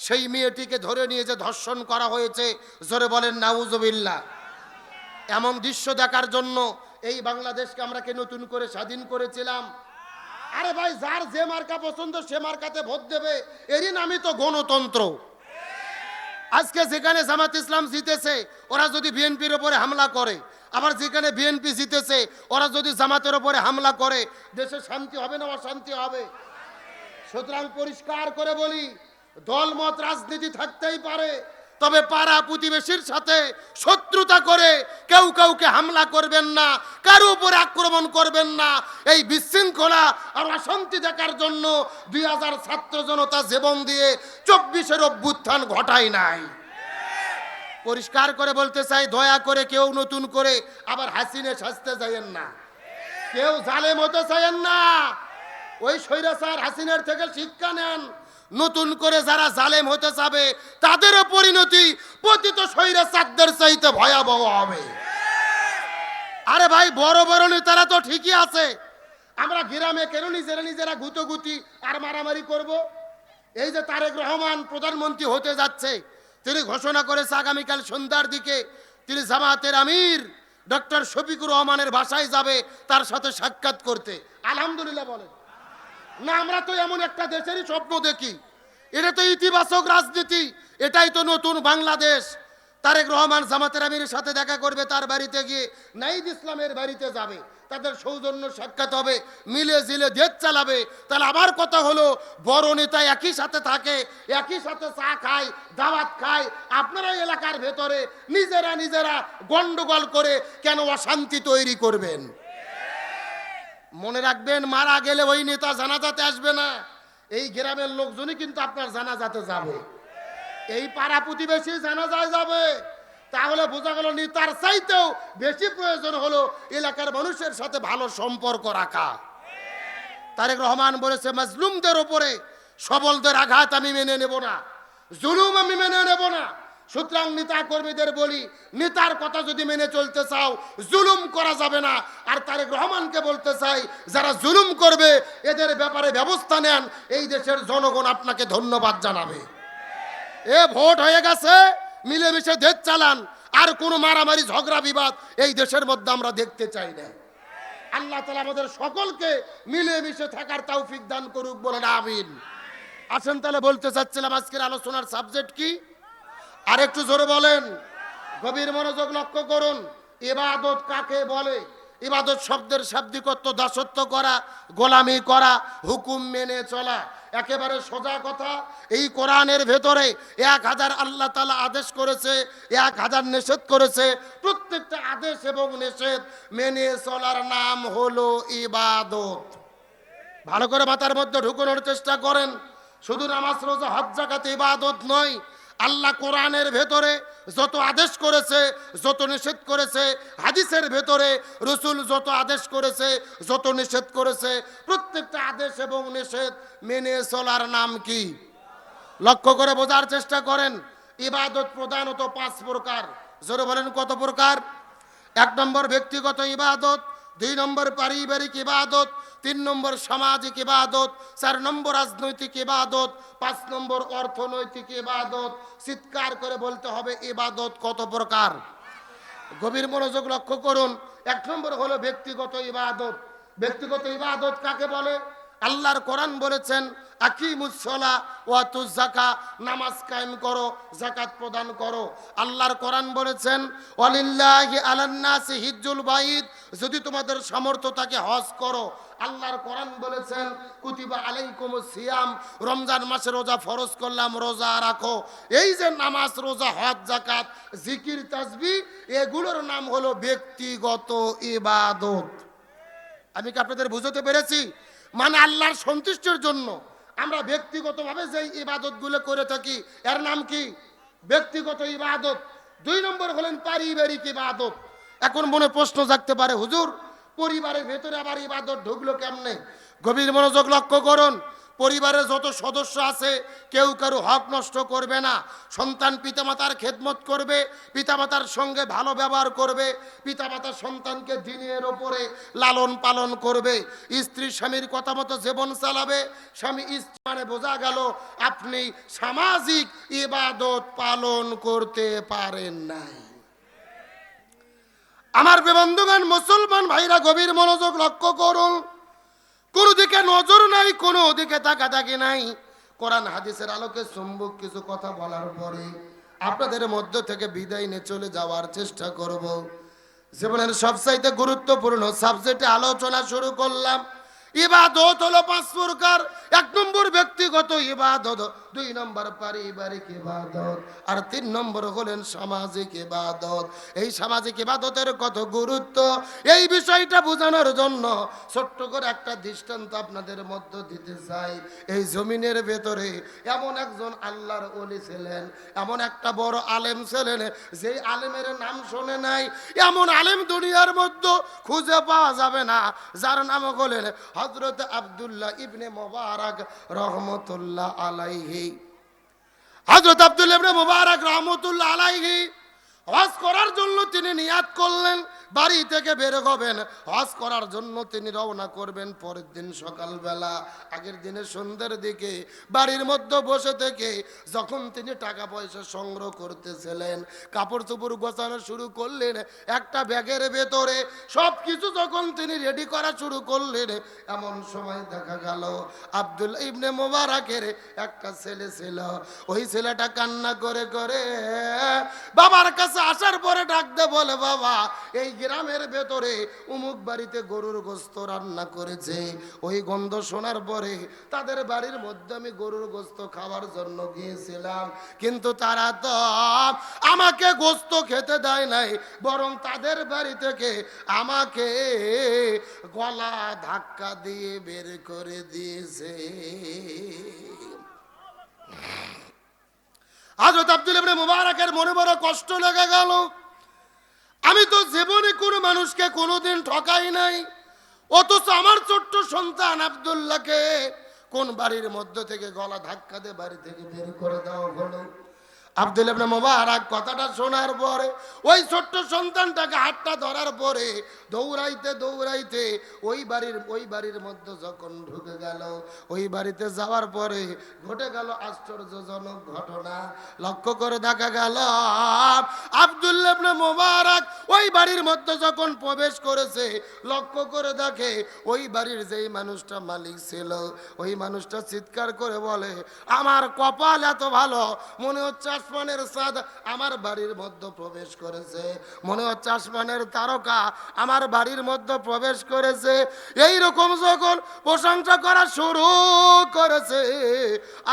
সেই মেয়েটিকে ধরে নিয়ে যে ধর্ষণ করা হয়েছে। জোরে বলেন নাউজুবিল্লাহ। এমন দৃশ্য দেখার জন্য এই বাংলাদেশকে আমরা কি নতুন করে স্বাধীন করেছিলাম? আরে ভাই, যার যে মার্কা পছন্দ সে মার্কাতে ভোট দেবে, এরই নামই তো গণতন্ত্র। আজকে যেখানে জামাত ইসলাম জিতেছে ওরা যদি বিএনপির উপরে হামলা করে, আবার যেখানে বিএনপি জিতেছে ওরা যদি জামাতের উপরে হামলা করে, দেশে শান্তি হবে না অশান্তি হবে? সুতরাং পরিষ্কার করে বলি, দলমত রাজনীতি থাকতেই পারে, তবে পাড়া প্রতিবেশীর সাথে শত্রুতা করে কেউ কাউকে হামলা করবেন না, কারো উপরে আক্রমণ করবেন না। এই বিশৃঙ্খলা আর অশান্তি দেখার জন্য 2000 ছাত্র জনতা জীবন দিয়ে 24-এর অভ্যুত্থান ঘটায় নাই। পরিষ্কার করে বলতে চাই, দয়া করে কেউ নতুন করে আবার হাসিনে সাজতে চাইেন না, কেউ জালেম হতে চাইেন না। ওই স্বৈরাচার হাসিনার থেকে শিক্ষা নেন। নতুন করে যারা জালেম হতে যাবে তাদেরও পরিণতি পতিত স্বৈরাচারদের চাইতে ভয়াবহ হবে। আরে ভাই, বড় বড় নেতারা তো ঠিকই আছে, আমরা গ্রামে কেন নিজেরা গুতোগুতি আর মারামারি করব? এই যে তারেক রহমান প্রধানমন্ত্রী হতে যাচ্ছে, তিনি ঘোষণা করেছে আগামীকাল সন্ধ্যার দিকে তিনি জামাতের আমির ডক্টর শফিকুর রহমানের বাসায় যাবে তার সাথে সাক্ষাৎ করতে। আলহামদুলিল্লাহ বলেন না? আমরা তো এমন একটা দেশেরই স্বপ্ন দেখি, এটা তো ইতিবাচক রাজনীতি, এটাই তো নতুন বাংলাদেশ। তারেক রহমান জামাতের আমিরের সাথে দেখা করবে, তার বাড়িতে গিয়ে নাহিদ ইসলামের বাড়িতে যাবে, তাদের সৌজন্য সাক্ষাৎ হবে, মিলে জিলে দেশ চালাবে। তাহলে আমার কথা হলো, বড় নেতা একই সাথে থাকে, একই সাথে চা খায়, দাওয়াত খায়, আপনারা এলাকার ভেতরে নিজেরা গন্ডগোল করে কেন অশান্তি তৈরি করবেন? মনে রাখবেন, মারা গেলে ওই নেতা জানাজাতে আসবে না, এই গ্রামের লোকজনই কিন্তু আপনার জানাজাতে যাবে, এই পাড়া প্রতিবেশী জানাজায় যাবে। তাহলে বোঝা গেল নেতার চাইতেও বেশি প্রয়োজন হলো এলাকার মানুষের সাথে ভালো সম্পর্ক রাখা। তারেক রহমান বলেছে, মাজলুমদের উপরে সবলদের আঘাত আমি মেনে নেব না, জুলুম আমি মেনে নেব না। সুতরাং নেতা কর্মীদের বলি, নেতার কথা যদি মেনে চলতে চাও জুলুম করা যাবে না। আর তারেক রহমানকে বলতে চাই, যারা জুলুম করবে এদের ব্যাপারে ব্যবস্থা নেন, এই দেশের জনগণ আপনাকে ধন্যবাদ জানাবে। এ ভোট হয়ে গেছে, মিলেমিশে দেশ চালান, আর কোনো মারামারি ঝগড়া বিবাদ এই দেশের মধ্যে আমরা দেখতে চাই না। আল্লাহ তাআলা আমাদের সকলকে মিলেমিশে থাকার তৌফিক দান করুক, বলেন আমিন। আসেন তাহলে বলতে চাচ্ছিলাম আজকের আলোচনার সাবজেক্ট কি, আর একটু জোরে বলেন, গভীর মনোযোগ লক্ষ্য করুন। ইবাদত কাকে বলে? ইবাদত শব্দের শাব্দিক অর্থ দাসত্ব করা, গোলামি করা, হুকুম মেনে চলা। একেবারে সোজা কথা, এই কোরআনের ভেতরে 1000 আল্লাহ তাআলা আদেশ করেছে, 1000 নিষেধ করেছে। প্রত্যেকটা আদেশ এবং নিষেধ মেনে চলার নাম হলো ইবাদত। ভালো করে মাথার মধ্যে ঢুকানোর চেষ্টা করেন। শুধু নামাজ রোজা হজ যাকাত ইবাদত নয়, আল্লাহ কোরআনের ভেতরে যত আদেশ করেছে, যত নিষেধ করেছে, হাদিসের ভেতরে রাসূল যত আদেশ করেছে, যত নিষেধ করেছে, প্রত্যেকটা আদেশ এবং নিষেধ মেনে চলার নাম কি? লক্ষ্য করে বোঝার চেষ্টা করেন। ইবাদত প্রধানত 5 প্রকার। জোরে বলেন কত প্রকার? 1 নম্বর ব্যক্তিগত ইবাদত, 2 নম্বর পারিবারিক ইবাদত, 3 নম্বর সামাজিক ইবাদত, 4 নম্বর রাজনৈতিক ইবাদত, 5 নম্বর অর্থনৈতিক ইবাদত। চিৎকার করে বলতে হবে ইবাদত কত প্রকার। গভীর মনোযোগ লক্ষ্য করুন। 1 নম্বর হলো ব্যক্তিগত ইবাদত। ব্যক্তিগত ইবাদত কাকে বলে? আল্লাহর কোরআন বলেছেন আকিমুস সালাহ ওয়া আতুজ যাকাত, নামাজ কায়েম করো, যাকাত প্রদান করো। আল্লাহর কোরআন বলেছেন ওয়ালিল্লাহি আলান নাসি হিজ্জুল বাইত, যদি তোমাদের সামর্থ্য থাকে হজ করো। আল্লাহর কোরআন বলেছেন কুতিবা আলাইকুমুস সিয়াম, রমজান মাসে রোজা ফরজ করলাম, রোজা রাখো। এই যে নামাজ, রোজা, হজ, যাকাত, জিকির, তাসবিহ, এগুলোর নাম হলো ব্যক্তিগত ইবাদত। আমি কি আপনাদের বুঝাতে পেরেছি? মানে আল্লাহর সন্তুষ্টির জন্য আমরা ব্যক্তিগতভাবে যে ইবাদতগুলো করে থাকি এর নাম কি? ব্যক্তিগত ইবাদত। 2 নম্বর হলেন পারিবারিক ইবাদত। এখন মনে প্রশ্ন জাগতে পারে, হুজুর পরিবারের ভেতরে আবার ইবাদত ঢুকলো কেমনে? গভীর মনোযোগ লক্ষ্য করুন। পরিবারের যত সদস্য আছে কেউ কারো হক নষ্ট করবে না। সন্তান পিতামাতার খেদমত করবে, পিতামাতার সঙ্গে ভালো ব্যবহার করবে, পিতামাতা সন্তানকে দ্বীনের ওপরে লালন পালন করবে, স্ত্রী স্বামীর কথা মতো জীবন চালাবে। স্বামী স্ত্রী মানে বোঝা গেল আপনি সামাজিক ইবাদত পালন করতে পারেন নাই। আমার বন্ধুগণ, মুসলমান ভাইরা গভীর মনোযোগ লক্ষ্য করুন। কোনো দিকে নজর নাই, কোনো দিকে তাকাতাকি নাই। কোরআন হাদিসের আলোকে চুম্বক কিছু কথা বলার পরে আপনাদের মধ্য থেকে বিদায় নিয়ে চলে যাওয়ার চেষ্টা করব। জীবনের সবচাইতে গুরুত্বপূর্ণ সাবজেক্টে আলোচনা শুরু করলাম। ইবাদত হলো 5 প্রকার। 1 নম্বর ব্যক্তিগত ইবাদত, 2 নম্বর পারিবারিক ইবাদত, আর 3 নম্বর হলেন সামাজিক ইবাদত। এই সামাজিক ইবাদতের কত গুরুত্ব এই বিষয়টা বোঝানোর জন্য ছোট্ট করে একটা দৃষ্টান্ত আপনাদের মধ্যে দিতে চাই। এই জমিনের ভেতরে এমন একজন আল্লাহর ওলি ছিলেন, এমন একটা বড় আলেম ছিলেন, যে আলেমের নাম শুনে নাই এমন আলেম দুনিয়ার মধ্যে খুঁজে পাওয়া যাবে না, যার নাম হলেন হযরত আব্দুল্লাহ ইবনে মুবারক রহমতুল্লাহ আলাইহি। হযরত আব্দুল্লাহ ইবনে মুবারক রহমতুল্লাহ আলাইহি হজ করার জন্য তিনি নিয়াত করলেন, বাড়ি থেকে বের হবেন, হজ করার জন্য তিনি রওনা করবেন পরের দিন সকালবেলা। আগের দিনে সন্ধ্যার দিকে বাড়ির মধ্যে বসে থেকে যখন তিনি টাকা পয়সা সংগ্রহ করতেছিলেন, কাপড় চোপড় গোছানো শুরু করলেন, একটা ব্যাগের ভেতরে সব কিছু যখন তিনি রেডি করা শুরু করলেন, এমন সময় দেখা গেল আব্দুল্লাহ ইবনে মুবারকের একটা ছেলে ছিল। ওই ছেলেটা কান্না করে করে বাবার কাছে আসার পরে ডাক দে বলে, বাবা এই গ্রামের ভেতরে উমুক বাড়িতে গরুর গোশত রান্না করেছে। ওই গন্ধ শোনার পরে তাদের বাড়ির মধ্যে আমি গরুর গোশত খাওয়ার জন্য গিয়েছিলাম, কিন্তু তারা তো আমাকে গোশত খেতে দেয় নাই, বরং তাদের বাড়ি থেকে আমাকে গলা ধাক্কা দিয়ে বের করে দিয়েছে। হযরত আব্দুল্লাহ ইবনে মুবারকের মনে বড় কষ্ট লেগে গেল। আমি তো জীবনে কোনো মানুষকে কোনোদিন ঠকাই নাই, অথচ আমার ছোট্ট সন্তান আব্দুল্লাহকে কোন বাড়ির মধ্য থেকে গলা ধাক্কা দিয়ে বাড়ি থেকে বের করে দেওয়া হলো। আব্দুল্লাহ ইবনে মুবারক কথাটা শোনার পরে ওই ছোট্ট সন্তানটাকে হাতটা ধরার পরে দৌড়াইতে দৌড়াইতে ওই বাড়ির মধ্যে যখন ঢুকে গেল, ওই বাড়িতে যাওয়ার পরে ঘটে গেল আশ্চর্যজনক ঘটনা। লক্ষ্য করে দেখা গেল আব্দুল্লাহ ইবনে মুবারক ওই বাড়ির মধ্যে যখন প্রবেশ করেছে, লক্ষ্য করে দেখে ওই বাড়ির যেই মানুষটা মালিক ছিল, ওই মানুষটা চিৎকার করে বলে, আমার কপাল এত ভালো, মনে হচ্ছে আসমানের চাঁদ আমার বাড়ির মধ্যে প্রবেশ করেছে, মনে হচ্ছে আসমানের তারকা আমার বাড়ির মধ্যে প্রবেশ করেছে। এই রকম যখন প্রশংসা করা শুরু করেছে,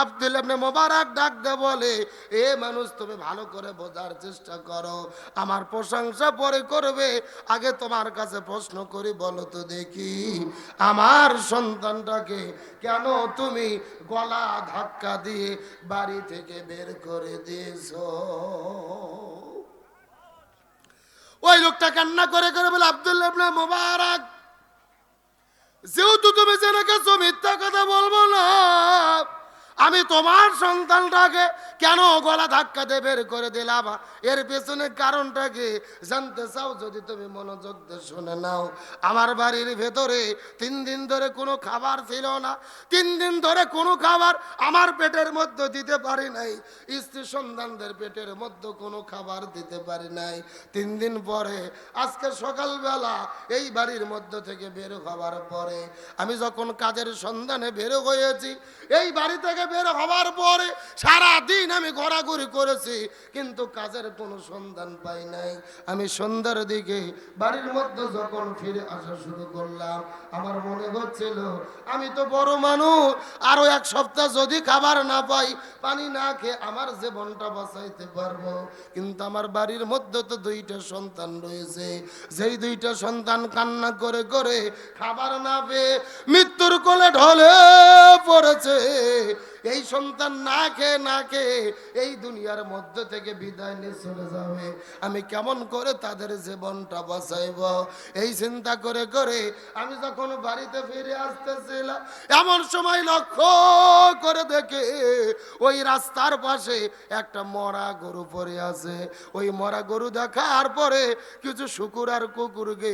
আব্দুল্লাহ ইবনে মুবারক ডাক দিয়ে বলে, এ মানুষ তুমি ভালো করে বোঝার চেষ্টা করো, আমার প্রশংসা পরে করবে, আগে তোমার কাছে প্রশ্ন করি, বলো তো দেখি আমার সন্তানটাকে কেন তুমি গলা ধাক্কা দিয়ে বাড়ি থেকে বের করে দিয়েছো? ওই লোকটা কান্না করে করে বলে, আব্দুল্লাহ ইবনে মুবারক, যেহেতু তুমি জেনে গেছো মিথ্যা কথা বলবো না, আমি তোমার সন্তানটাকে কেন গলা ধাক্কা দিয়ে বের করে দিলাম, এর পেছনে কারণটা কি জানতে চাও? যদি তুমি মনোযোগ দিয়ে শুনে নাও। আমার বাড়ির ভেতরে 3 দিন ধরে কোনো খাবার ছিল না। 3 দিন ধরে কোনো খাবার আমার পেটের মধ্যে দিতে পারি নাই, স্ত্রী সন্তানদের পেটের মধ্যে কোনো খাবার দিতে পারি নাই। 3 দিন পরে আজকে সকালবেলা এই বাড়ির মধ্য থেকে বের হওয়ার পরে আমি যখন কাজের সন্ধানে বের হয়েছি, এই বাড়ি থেকে বের হওয়ার পরে সারা দিন আমি ঘোরাঘুরি করেছি, কিন্তু কাজের কোনো সন্ধান পাই নাই। আমি সন্ধ্যার দিকে বাড়ির মধ্যে যখন ফিরে আসা শুরু করলাম, আমার মনে হচ্ছিল আমি তো বড় মানুষ, আরো 1 সপ্তাহ যদি খাবার না পাই, পানি না খেয়ে আমার জীবনটা বাঁচাইতে পারবো। কিন্তু আমার বাড়ির মধ্যে তো 2টা সন্তান রয়েছে, যেই 2টা সন্তান কান্না করে করে খাবার না পেয়ে মৃত্যুর কোলে ঢলে পড়েছে। এই সন্তান না খেয়ে এই দুনিয়ার মধ্যে থেকে বিদায় নিয়ে চলে যাবে, আমি কেমন করে তাদের জীবনটা বাঁচাইব? এই চিন্তা করে করে আমি যখন বাড়িতে ফিরে আসতেছিলাম, এমন সময় লক্ষ্য করে দেখে ওই রাস্তার পাশে একটা মরা গরু পড়ে আছে। ওই মরা গরু দেখার পরে কিছু শুকুর আর কুকুরকে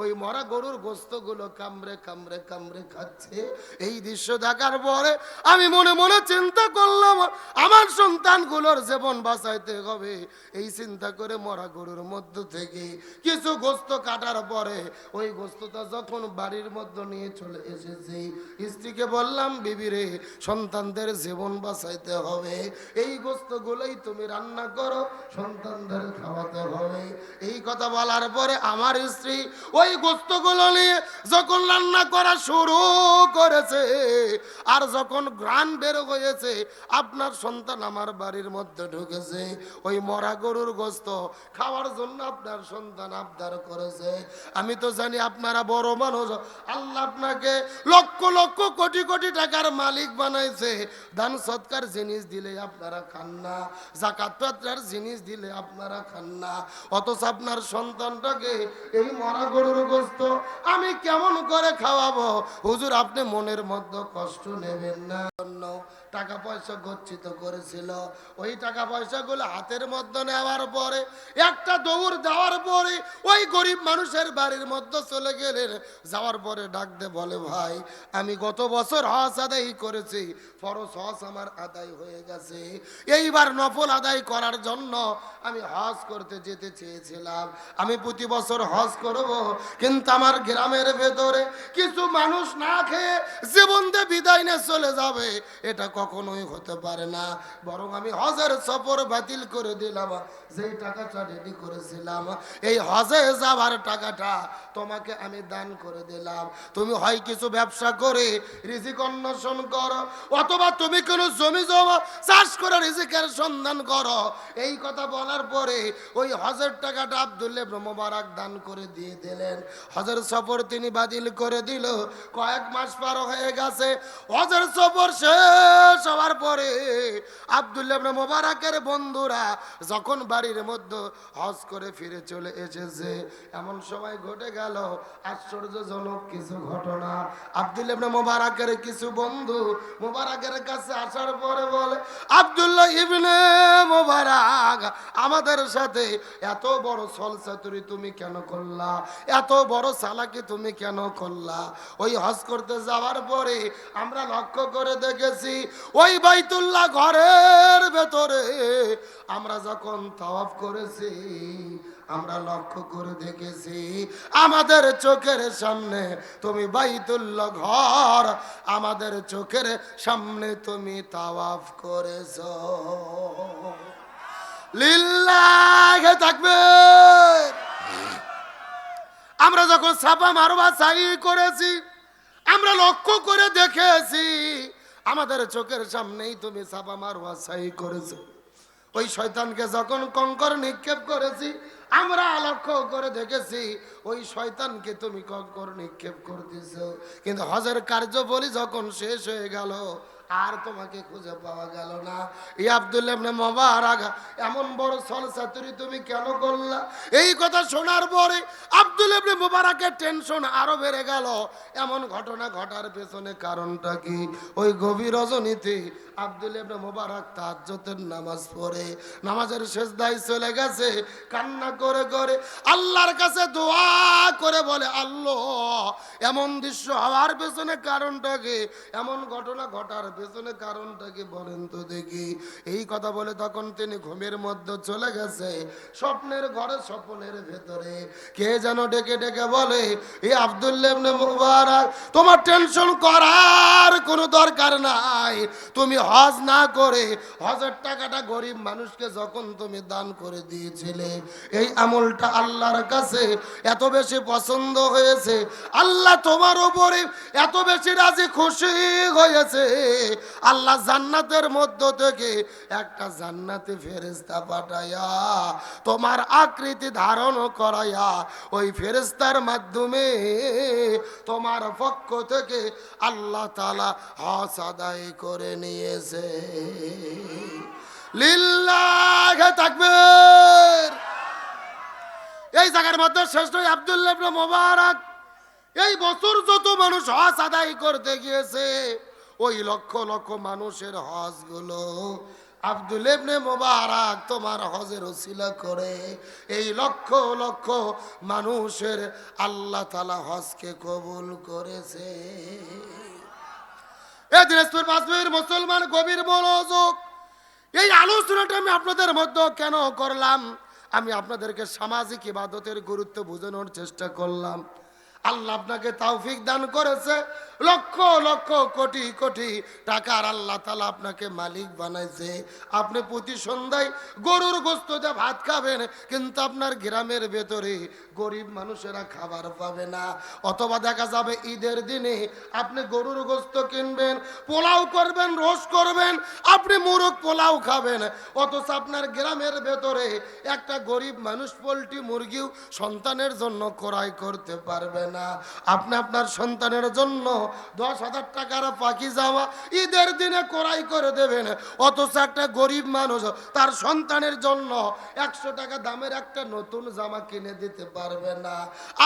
ওই মরা গরুর গোস্তগুলো কামড়ে কামড়ে কামড়ে খাচ্ছে। এই দৃশ্য দেখার পরে আমি মনে মনে চিন্তা করলাম, আমার সন্তানগুলোর জীবন বাঁচাইতে হবে। এই চিন্তা করে মরা গরুর মধ্য থেকে কিছু গোস্ত কাটার পরে ওই গোস্তটা যখন বাড়ির মধ্যে নিয়ে চলে এসেছি, স্ত্রীকে বললাম, বিবি রে, সন্তানদের জীবন বাঁচাইতে হবে, এই গোস্তগুলোই তুমি রান্না করো, সন্তানদের খাওয়াতে হবে। এই কথা বলার পরে আমার স্ত্রী ওই গোস্তগুলো নিয়ে যখন রান্না করা শুরু করেছে, আর যখন ঘ্রাণ বের হয়েছে, আপনার সন্তান আমার বাড়ির মধ্যে ঢুকেছে, ওই মরা গরুর গোস্ত খাওয়ার জন্য আপনার সন্তান আবদার করেছে। আমি তো জানি আপনারা বড় মানুষ, আল্লাহ আপনাকে লক্ষ লক্ষ কোটি কোটি টাকার মালিক বানাইছে। দান সৎকার জিনিস দিলে আপনারা খান না, যাকাত ফিতরার জিনিস দিলে আপনারা খান না, অথচ আপনার সন্তানটাকে এই মরা গরুর গোস্ত আমি কেমন করে খাওয়াবো? হুজুর, আপনি মনের মধ্যে কষ্ট নেবেন না। টাকা পয়সা গচ্ছিত করেছিল, ওই টাকা পয়সাগুলো হাতের মধ্যে নেওয়ার পরে একটা দৌড় দেওয়ার পরে ওই গরিব মানুষের বাড়ির মধ্যে চলে গেলেন। যাওয়ার পরে ডাক দে বলে, ভাই, আমি গত বছর হজ আদায় করেছি, ফরজ হজ আমার আদায় হয়ে গেছে, এইবার নফল আদায় করার জন্য আমি হজ করতে যেতে চেয়েছিলাম। আমি প্রতি বছর হজ করব, কিন্তু আমার গ্রামের ভেতরে কিছু মানুষ না খেয়ে জীবন দিয়ে বিদায় নিয়ে চলে যাবে, এটা কখনোই হতে পারে না। বরং আমি হজের সফর বাতিল করে দিলাম। যেই টাকাটা রেডি করেছিলাম, এই হজে যাওয়ার টাকাটা তোমাকে আমি দান করে দিলাম। তুমি হয় কিছু ব্যবসা করে রিজিক অন্বেষণ করো, অথবা তুমি কোনো জমি জমা চাষ করে রিজিকের সন্ধান করো। এই কথা বলার পরে ওই হজের টাকাটা আব্দুল্লাহ ইবনে মুবারক দান করে দিয়ে দিলেন। হজের সফর তিনি বাতিল করে দিল। কয়েক মাস পার হয়ে গেছে, হজের সফর শেষ হওয়ার পরে আব্দুল্লাহ ইবনে মুবারকের বন্ধুরা যখন বাড়ির মধ্যে হজ করে ফিরে চলে এসেছে, এমন সময় ঘটে গেল আশ্চর্যজনক কিছু ঘটনা। আব্দুল্লাহ ইবনে মুবারকের কিছু বন্ধু মুবারকের কাছে আসার পরে বলে, আব্দুল্লাহ ইবনে মুবারক, আমাদের সাথে এত বড় ছলচাতুরি তুমি কেন করলা? এত বড় চালাকি তুমি কেন করলা? ওই হজ করতে যাওয়ার পরে আমরা লক্ষ্য করে দেখেছি, ওই বাইতুল্লাহ ঘরের ভেতরে আমরা যখন তাওয়াফ করেছি, আমরা লক্ষ্য করে দেখেছি আমাদের চোখের সামনে তুমি বাইতুল্লাহ ঘর, আমাদের চোখের সামনে তুমি তাওয়াফ করেছো। লিল্লাহি তাকবীর। আমরা যখন সাফা মারওয়া সাই করেছি, আমরা লক্ষ্য করে দেখেছি আমাদের চোখের সামনেই তুমি সাফা মারওয়া সাই করেছো। ওই শয়তানকে যখন কঙ্কর নিক্ষেপ করেছি, আমরা লক্ষ্য করে দেখেছি ওই শয়তানকে তুমি কঙ্কর নিক্ষেপ করতেছো। কিন্তু হজের কার্যবলী যখন শেষ হয়ে গেল, আর তোমাকে খুঁজে পাওয়া গেল না। এই আব্দুল্লাহ ইবনে মুবারক, এমন বড় ছলচাতুরি তুমি কেন করলা? এই কথা শোনার পরে আব্দুল্লাহ ইবনে মুবারকের টেনশন আরো বেড়ে গেল। এমন ঘটনা ঘটার পেছনে কারণটা কি? ওই গভীর রজনীতে আব্দুল্লাহ ইবনে মুবারক তাহাজ্জুদের নামাজ পড়ে নামাজের সিজদায় চলে গেছে, কান্না করে করে আল্লাহর কাছে দোয়া করে বলে, আল্লাহ এমন দৃশ্য হওয়ার পেছনে কারণটা কি, এমন ঘটনা ঘটার পেছনে কারণটা কি বলেন তো দেখি। এই কথা বলে তখন তিনি ঘুমের মধ্যে চলে গেছে। স্বপ্নের ঘরে স্বপ্নের ভেতরে কে যেন ডেকে ডেকে বলে, এই আব্দুল্লাহ ইবনে মুবারক তোমার টেনশন করার কোনো দরকার নাই, তুমি হজ না করে হজের টাকাটা গরিব মানুষকে যখন তুমি দান করে দিয়েছিলে, এই আমলটা আল্লাহর কাছে এত বেশি পছন্দ হয়েছে, আল্লাহ তোমার উপরে এত বেশি রাজি খুশি হয়েছে, আল্লাহ জান্নাতের মধ্য থেকে একটা জান্নাতি ফেরেশতা পাঠায়া তোমার আকৃতি ধারণ করায়া ওই ফেরেশতার মাধ্যমে তোমার পক্ষ থেকে আল্লাহ তাআলা হজ আদায় করে নিয়েছে। লিল্লাহি তাকবীর। এই জায়গার মধ্যে শ্রেষ্ঠ আব্দুল্লাহ ইবনে মুবারক এই বছর যত মানুষ হজ আদায় করতে গিয়েছে, ওই লক্ষ লক্ষ মানুষের হজ গুলো আব্দুল্লাহ ইবনে মুবারক তোমার হজের ওসিলা করে এই লক্ষ লক্ষ মানুষের আল্লাহ তাআলা হজকে কবুল করেছে। এই দিনাজপুর পাঁচবীর মুসলমান গভীর মনোযোগ, এই আলোচনাটা আমি আপনাদের মধ্যে কেন করলাম, আমি আপনাদেরকে সামাজিক ইবাদতের গুরুত্ব বোঝানোর চেষ্টা করলাম। আল্লাহ আপনাকে তৌফিক দান করেছে, লক্ষ লক্ষ কোটি কোটি টাকার আল্লাহ তাআলা আপনাকে মালিক বানাইছে। আপনি প্রতি সন্ধ্যায় গরুর গোশত দিয়ে ভাত খাবেন, কিন্তু আপনার গ্রামের ভেতরে গরিব মানুষেরা খাবার পাবে না। অথবা দেখা যাবে ঈদের দিনে আপনি গরুর গোশত কিনবেন, পোলাও করবেন, রোস্ট করবেন, আপনি মোরগ পোলাও খাবেন, অথচ আপনার গ্রামের ভেতরে একটা গরিব মানুষ পোলট্রি মুরগিও সন্তানের জন্য ক্রয় করতে পারবে না। আপনি আপনার সন্তানের জন্য 10,000 টাকার পাখি জামা ঈদের দিনে ক্রয় করে দেবেন, অথচ একটা গরিব মানুষ তার সন্তানের জন্য 100 টাকা দামের একটা নতুন জামা কিনে দিতে পারবে না।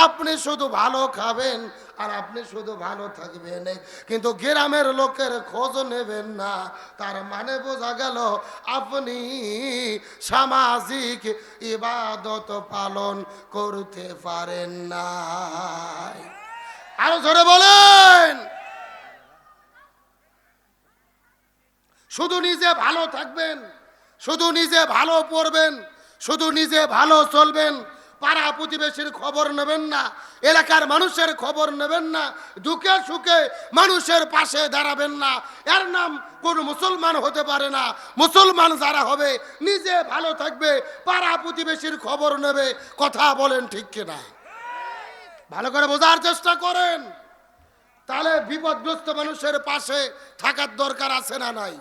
আপনি শুধু ভালো খাবেন আর আপনি শুধু ভালো থাকবেন, কিন্তু গ্রামের লোকের খোঁজ নেবেন না। তার মানে বোঝা গেল আপনি সামাজিক ইবাদত পালন করতে পারেন না। আরো জোরে বলেন। শুধু নিজে ভালো থাকবেন, শুধু নিজে ভালো পড়বেন, শুধু নিজে ভালো চলবেন, পাড়া প্রতিবেশীর খবর নেবেন না, এলাকার মানুষের খবর নেবেন না, দুঃখে সুখে মানুষের পাশে দাঁড়াবেন না, এর নাম কোন মুসলমান হতে পারে না। মুসলমান যারা হবে নিজে ভালো থাকবে, পাড়া প্রতিবেশীর খবর নেবে। কথা বলেন ঠিক কিনা? ভালো করে বোঝার চেষ্টা করেন। তাহলে বিপদগ্রস্ত মানুষের পাশে থাকার দরকার আছে না নাই?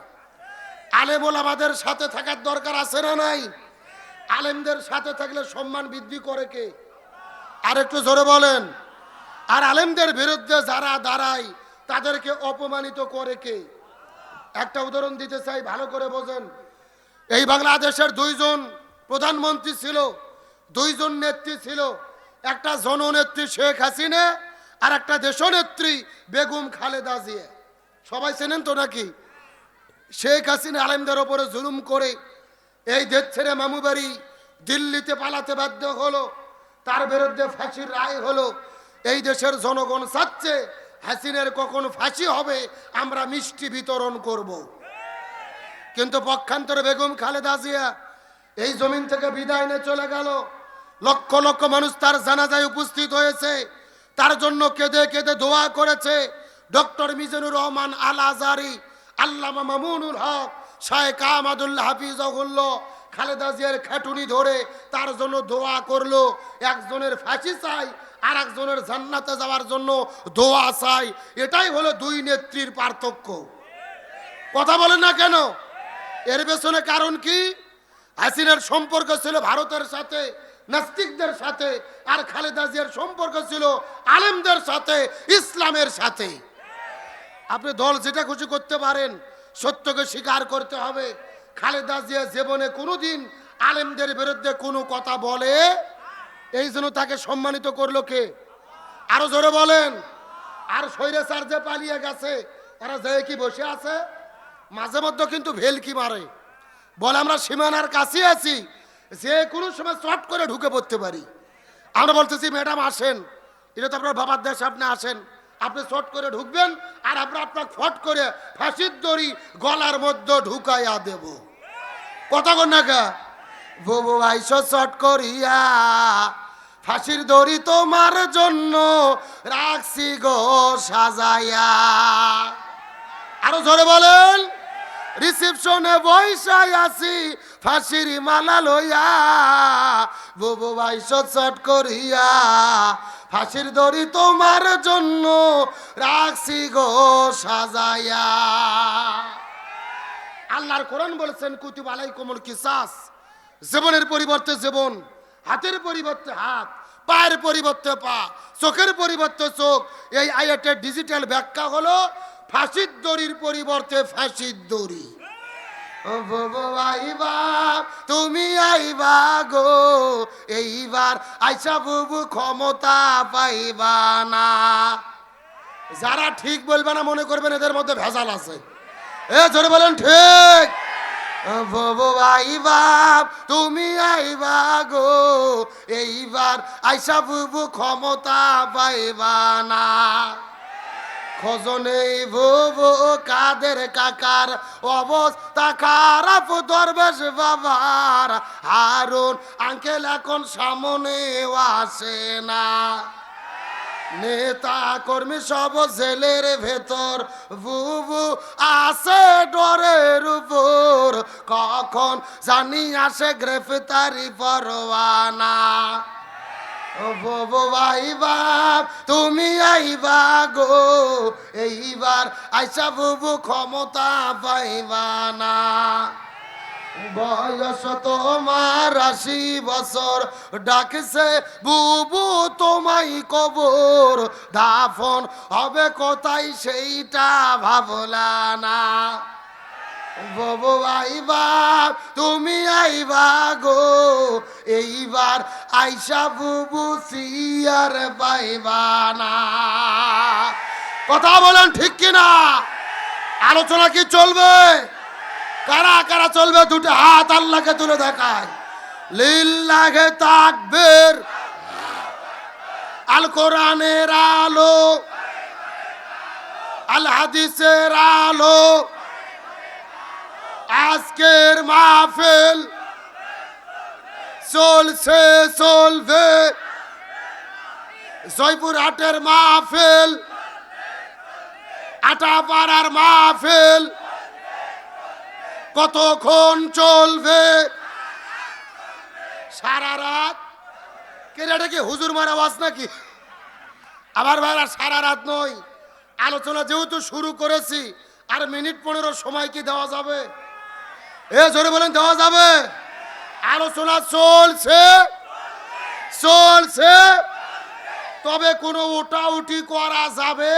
আলেম ওলামাদের সাথে থাকার দরকার আছে না নাই? আলেমদের সাথে থাকলে সম্মান বৃদ্ধি করে কে? আর একটু জোরে বলেন। আর আলেমদের বিরুদ্ধে যারা দাঁড়ায় তাদেরকে অপমানিত করে কে? একটা উদাহরণ দিতে চাই, ভালো করে বোঝেন। এই বাংলাদেশের 2 জন প্রধানমন্ত্রী ছিল, 2 জন নেত্রী ছিল, একটা জননেত্রী শেখ হাসিনা আর একটা দেশনেত্রী বেগম খালেদা জিয়া। সবাই চেনেন তো নাকি? শেখ হাসিনা আলেমদের ওপরে জুলুম করে এই দেশ ছেড়ে মামুবাড়ি দিল্লিতে পালাতে বাধ্য হলো, তার বিরুদ্ধে ফাঁসির রায় হলো। এই দেশের জনগণ চাচ্ছে হাসিনার কখন ফাঁসি হবে, আমরা মিষ্টি বিতরণ করব। কিন্তু পক্ষান্তরে বেগম খালেদা জিয়া এই জমিন থেকে বিদায় নিয়ে চলে গেল। লক্ষ লক্ষ মানুষ তার জানাজায় উপস্থিত হয়েছে, তার জন্য কেঁদে কেঁদে দোয়া করেছে। ডক্টর মিজানুর রহমান আল আজারি, আল্লামা মামুনুল হক, শায়েখ আহমদুল্লাহ হাফিজাহুল্লাহ খালেদা জিয়ার খাটুনি ধরে তার জন্য দোয়া করলো। একজনের ফাঁসি চাই আর একজনের জান্নাতে যাওয়ার জন্য দোয়া চাই। এটাই হলো 2 নেত্রীর পার্থক্য। কথা বলেন না কেন? এর পেছনে কারণ কি? হাসিনার সম্পর্ক ছিল ভারতের সাথে, নাস্তিকদের সাথে, আর খালেদা জিয়ার সম্পর্ক ছিল আলেমদের সাথে, ইসলামের সাথে। আপনি দল যেটা খুশি করতে পারেন, সত্যকে স্বীকার করতে হবে। খালেদা জিয়া জীবনে কোনোদিন আলেমদের বিরুদ্ধে কোনো কথা বলে, এই জন্য তাকে সম্মানিত করলো কে? আরো জোরে বলেন। আর স্বৈরাচার যে পালিয়ে গেছে, তারা যে কি বসে আছে? মাঝে মধ্যে কিন্তু ভেলকি মারে, বলে আমরা সীমানার কাছে আছি, যে কোনো সময় চট করে ঢুকে পড়তে পারি। আমরা বলতেছি ম্যাডাম আসেন, এটা তো আপনার বাবার দেশ, আপনি আসেন, আপনি চট করে ঢুকবেন আর আমরা আপনার ফট করে ফাঁসির দড়ি গলার মধ্যে ঢুকাইয়া দেব। কথা কন না কা বউ আইসো চট করিয়া, ফাঁসির দড়ি তোমার জন্য রাখছি গো সাজাইয়া। আরো জোরে বলেন, রিসেপশনে বৈশাই আছি ফাঁসির মালা লইয়া, বউ আইসো চট করিয়া, ফাঁসির দড়ি তোমার জন্য রাখছি গো সাজাইয়া। আল্লাহর কোরআন বলেছেন কুতুব আলাইকুমুল কিসাস, জীবনের পরিবর্তে জীবন, হাতের পরিবর্তে হাত, পায়ের পরিবর্তে পা, চোখের পরিবর্তে চোখ। এই আয়াতের ডিজিটাল ব্যাখ্যা হলো ফাঁসির দড়ির পরিবর্তে ফাঁসির দড়ি। ও বাবা আইবা, তুমি আইবা গো এইবার, আইসা বুবু ক্ষমতা পাইবা না। যারা ঠিক বলবে না মনে করবেন এদের মধ্যে ভেজাল আছে। এ জোরে বলেন ঠিক। বাবু আইবা, তুমি আইবা গো এইবার, আইসা বুবু ক্ষমতা পাইবা না। খোঁজনে বুবু কাদের কাকার অবস্থা খারাপ, দরবেশ বাবার হারুন আঙ্কেল এখন সামনে আসে না। নেতা কর্মী সব জেলের ভেতর, বুবু আছে ডরের উপর, কখন জানি আসে গ্রেফতারি পরোয়ানা। ও বাবু আইবা, তুমি আইবা গো এইবার, আইসা বুবু ক্ষমতা পাইবা না। বয়স তোমার 80 বছর, ডাকছে বুবু তোমায় কবর, দাফন হবে কোথায় সেইটা ভাবলা না। বাবু আইবা, তুমি আইবা গো এইবার, আইসা বুবু সিয়ার পাইবা না। কথা বলেন ঠিক কিনা? আলোচনা কি চলবে? কারা কারা চলবে? দুটো হাত আল্লাহকে তুলে দেখায়। লিল্লাহে তাকবীর। আল কোরআনের আলো, আল হাদিসের আলো, আজকের মাহফিল চলছে চলবে, জয়পুরহাটের মাহফিল, আটাপাড়ার মাহফিল কতক্ষণ চলবে? সারা রাত। কেরাটা কি হুজুর মারা আওয়াজ নাকি? আবার ভাইরা সারা রাত নয়, আলোচনা যেহেতু শুরু করেছি আর মিনিট 15 সময় কি দেওয়া যাবে? এ জোরে বলেন দেওয়া যাবে? আলোচনা চলছে চলছে, তবে কোনো উঠা উঠি করা যাবে।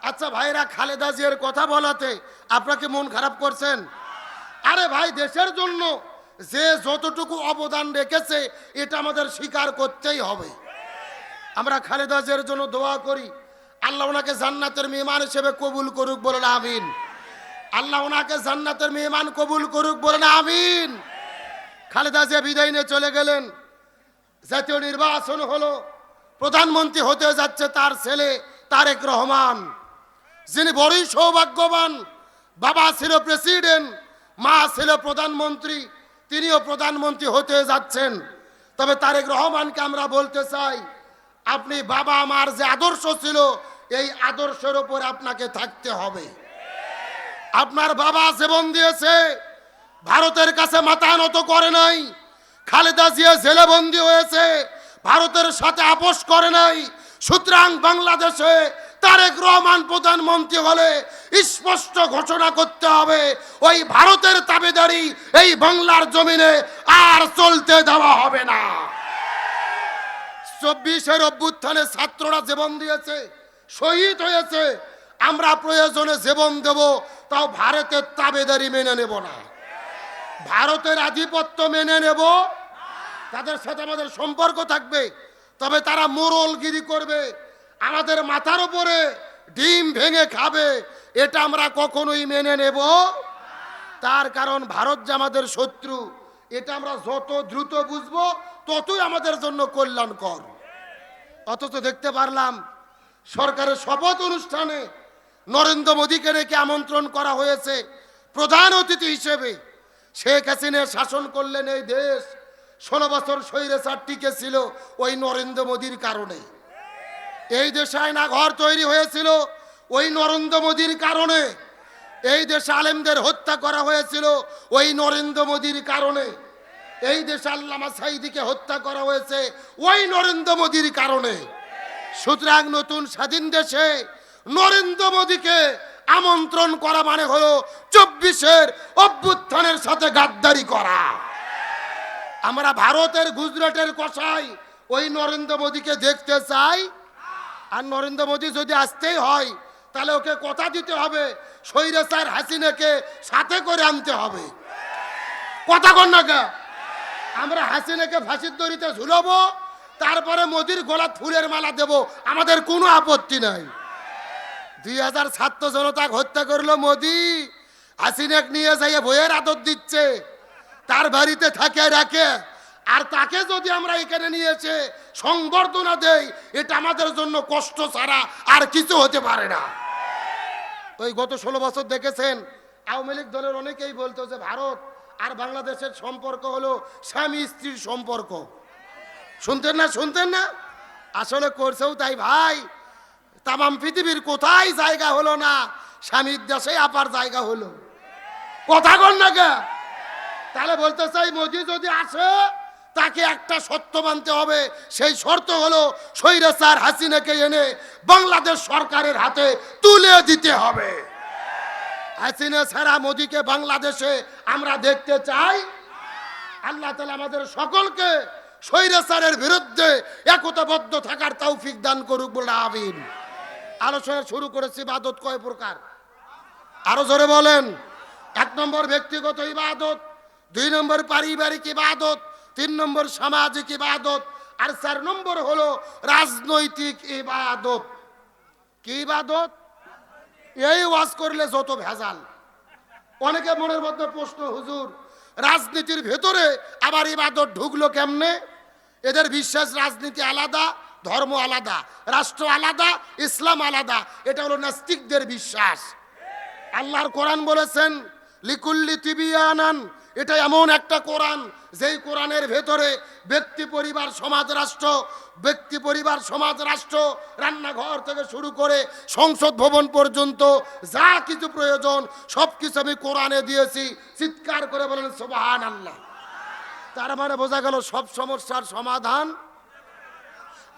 আচ্ছা ভাইরা, খালেদা জিয়ার কথা বলাতে আপনাকে মন খারাপ করছেন? আরে ভাই, দেশের জন্য যে যতটুকু অবদান রেখেছে এটা আমাদের স্বীকার করতেই হবে। আমরা খালেদা জিয়ার জন্য দোয়া করি, আল্লাহ ওনাকে জান্নাতের মেহমান হিসেবে কবুল করুক, বলেন আমিন। আল্লাহ ওনাকে জান্নাতের মেহমান কবুল করুক, বলেন আমিন। খালেদা জিয়া বিদায় নিয়ে চলে গেলেন, জাতীয় নির্বাচন হলো, প্রধানমন্ত্রী হতে যাচ্ছে তার ছেলে তারেক রহমান, যিনি বড়ই সৌভাগ্যবান। বাবা ছিল প্রেসিডেন্ট, মা ছিল প্রধানমন্ত্রী, তিনিও প্রধানমন্ত্রী হতে যাচ্ছেন। তবে তারেক রহমানকে আমরা বলতে চাই, আপনি বাবা মার যে আদর্শ ছিল এই আদর্শের উপর আপনাকে থাকতে হবে। আপনার বাবা জীবন দিয়েছে, ভারতের কাছে মাথা নত করে নাই। খালেদা জিয়া জেলে বন্দী হয়েছে, ভারতের সাথে আপোষ করে নাই। সুতরাং বাংলাদেশে তারেক রহমান প্রধানমন্ত্রী হলে স্পষ্ট ঘোষণা করতে হবে, ওই ভারতের তাবেদারি এই বাংলার জমিনে আর চলতে দেওয়া হবে না। 24-এর অভ্যুত্থানে ছাত্ররা জীবন দিয়েছে, শহীদ হয়েছে, আমরা প্রয়োজনে জীবন দেব, তাও ভারতের তাবেদারি মেনে নেব না, ভারতের আধিপত্য মেনে নেব। তাদের সাথে আমাদের সম্পর্ক থাকবে, তবে তারা মোড়লগিরি করবে, আমাদের মাথার উপরে ডিম ভেঙে খাবে, এটা আমরা কখনোই মেনে নেব। তার কারণ ভারত যে আমাদের শত্রু, এটা আমরা যত দ্রুত বুঝবো ততই আমাদের জন্য কল্যাণকর। অথচ দেখতে পারলাম সরকারের শপথ অনুষ্ঠানে নরেন্দ্র মোদীকে রেখে আমন্ত্রণ করা হয়েছে প্রধান অতিথি হিসেবে। শেখ হাসিনা শাসন করলেন এই দেশ, 16 বছর স্বৈরাচার টিকে ছিল ওই নরেন্দ্র মোদীর কারণে। এই দেশে আয়না ঘর তৈরি হয়েছিল ওই নরেন্দ্র মোদীর কারণে। এই দেশে আলেমদের হত্যা করা হয়েছিল ওই নরেন্দ্র মোদীর কারণে। এই দেশে আল্লামা সাঈদীকে হত্যা করা হয়েছে ওই নরেন্দ্র মোদীর কারণে। সুতরাং নতুন স্বাধীন দেশে নরেন্দ্র মোদীকে আমন্ত্রণ করা মানে হলো 24-এর অভ্যুত্থানের সাথে গাদ্দারি করা। আমরা ভারতের গুজরাটের কসাই ওই নরেন্দ্র মোদীকে দেখতে চাই। আর নরেন্দ্র মোদী যদি আসতেই হয় তাহলে ওকে কথা দিতে হবে, স্বৈরাচার হাসিনাকে সাথে করে আনতে হবে। কথা কন না কে? আমরা হাসিনাকে ফাঁসির দড়িতে ঝুলাবো, তারপরে মোদির গলা ফুলের মালা দেব, আমাদের কোনো আপত্তি নাই। 2000 ছাত্র জনতা হত্যা করলো মোদি, হাসিনাকে নিয়ে যাইয়ে বইয়ের আদর দিচ্ছে, তার বাড়িতে থাকে রাখে, আর তাকে যদি আমরা এখানে নিয়ে এসে সংবর্ধনা দেই, এটা আমাদের জন্য কষ্ট ছাড়া আর কিছু হতে পারে না। ওই গত 16 বছর দেখেছেন আওয়ামী লীগ দলের অনেকেই বলতো যে ভারত আর বাংলাদেশের সম্পর্ক হলো স্বামী স্ত্রীর সম্পর্ক। শুনতেন না? আসলে করছেও তাই ভাই। তামাম পৃথিবীর কোথায় জায়গা হলো না, স্বামীর দেশে আপার জায়গা হলো। কথা কন না কে? তাহলে বলতে চাই মোদি যদি আসে তাকে একটা শর্ত মানতে হবে, সেই শর্ত হলো স্বৈরাচার হাসিনাকে এনে বাংলাদেশ সরকারের হাতে তুলে দিতে হবে। হাসিনা ছাড়া মোদিকে বাংলাদেশে আমরা দেখতে চাই। আল্লাহ তাআলা আমাদের সকলকে স্বৈরাচারের বিরুদ্ধে একতাবদ্ধ থাকার তৌফিক দান করুক বলে আমিন। আলোচনা শুরু করেছি ইবাদত কয় প্রকার, আরো জোরে বলেন। 1 নম্বর ব্যক্তিগত ইবাদত, 2 নম্বর পারিবারিক ইবাদত, 3 নম্বর সামাজিক ইবাদত, আর 4 নম্বর হলো রাজনৈতিক ইবাদত। কি ইবাদত? এই ওয়াজ করলে যত ভেজাল। অনেকে মনের মধ্যে প্রশ্ন, হুজুর রাজনীতির ভেতরে আবার ইবাদত ঢুকলো কেমনে? এদের বিশ্বাস রাজনীতি আলাদা, ধর্ম আলাদা, রাষ্ট্র আলাদা, ইসলাম আলাদা। এটা হলো নাস্তিকদের বিশ্বাস। আল্লাহর কোরআন বলেছেন লিকুল্লি তিবিয়ানান, এটা এমন একটা কোরআন যেই কোরআনের ভেতরে ব্যক্তি পরিবার সমাজ রাষ্ট্র, ব্যক্তি পরিবার সমাজ রাষ্ট্র, রান্নাঘর থেকে শুরু করে সংসদ ভবন পর্যন্ত যা কিছু প্রয়োজন সব কিছু আমি কোরআনে দিয়েছি। চিৎকার করে বলেন সুবহানাল্লাহ। তার মানে বোঝা গেল সব সমস্যার সমাধান।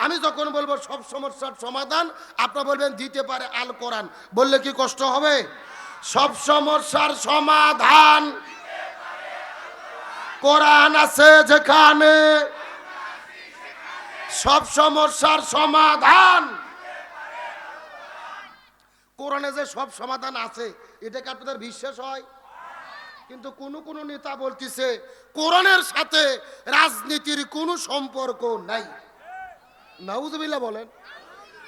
আমি যখন বলবো সব সমস্যার সমাধান, আপনারা বলবেন দিতে পারে আল কোরআন। বললে কি কষ্ট হবে? সব সমস্যার সমাধান কোরআন আছে যেখানে, সব সমস্যার সমাধান কোরআনে যে সব সমাধান আছে, এটাকে আপনাদের বিশ্বাস হয়? কিন্তু কোন নেতা বলতেছে কোরআনের সাথে রাজনীতির কোনো সম্পর্ক নাই। নাউজুবিল্লাহ বলেন।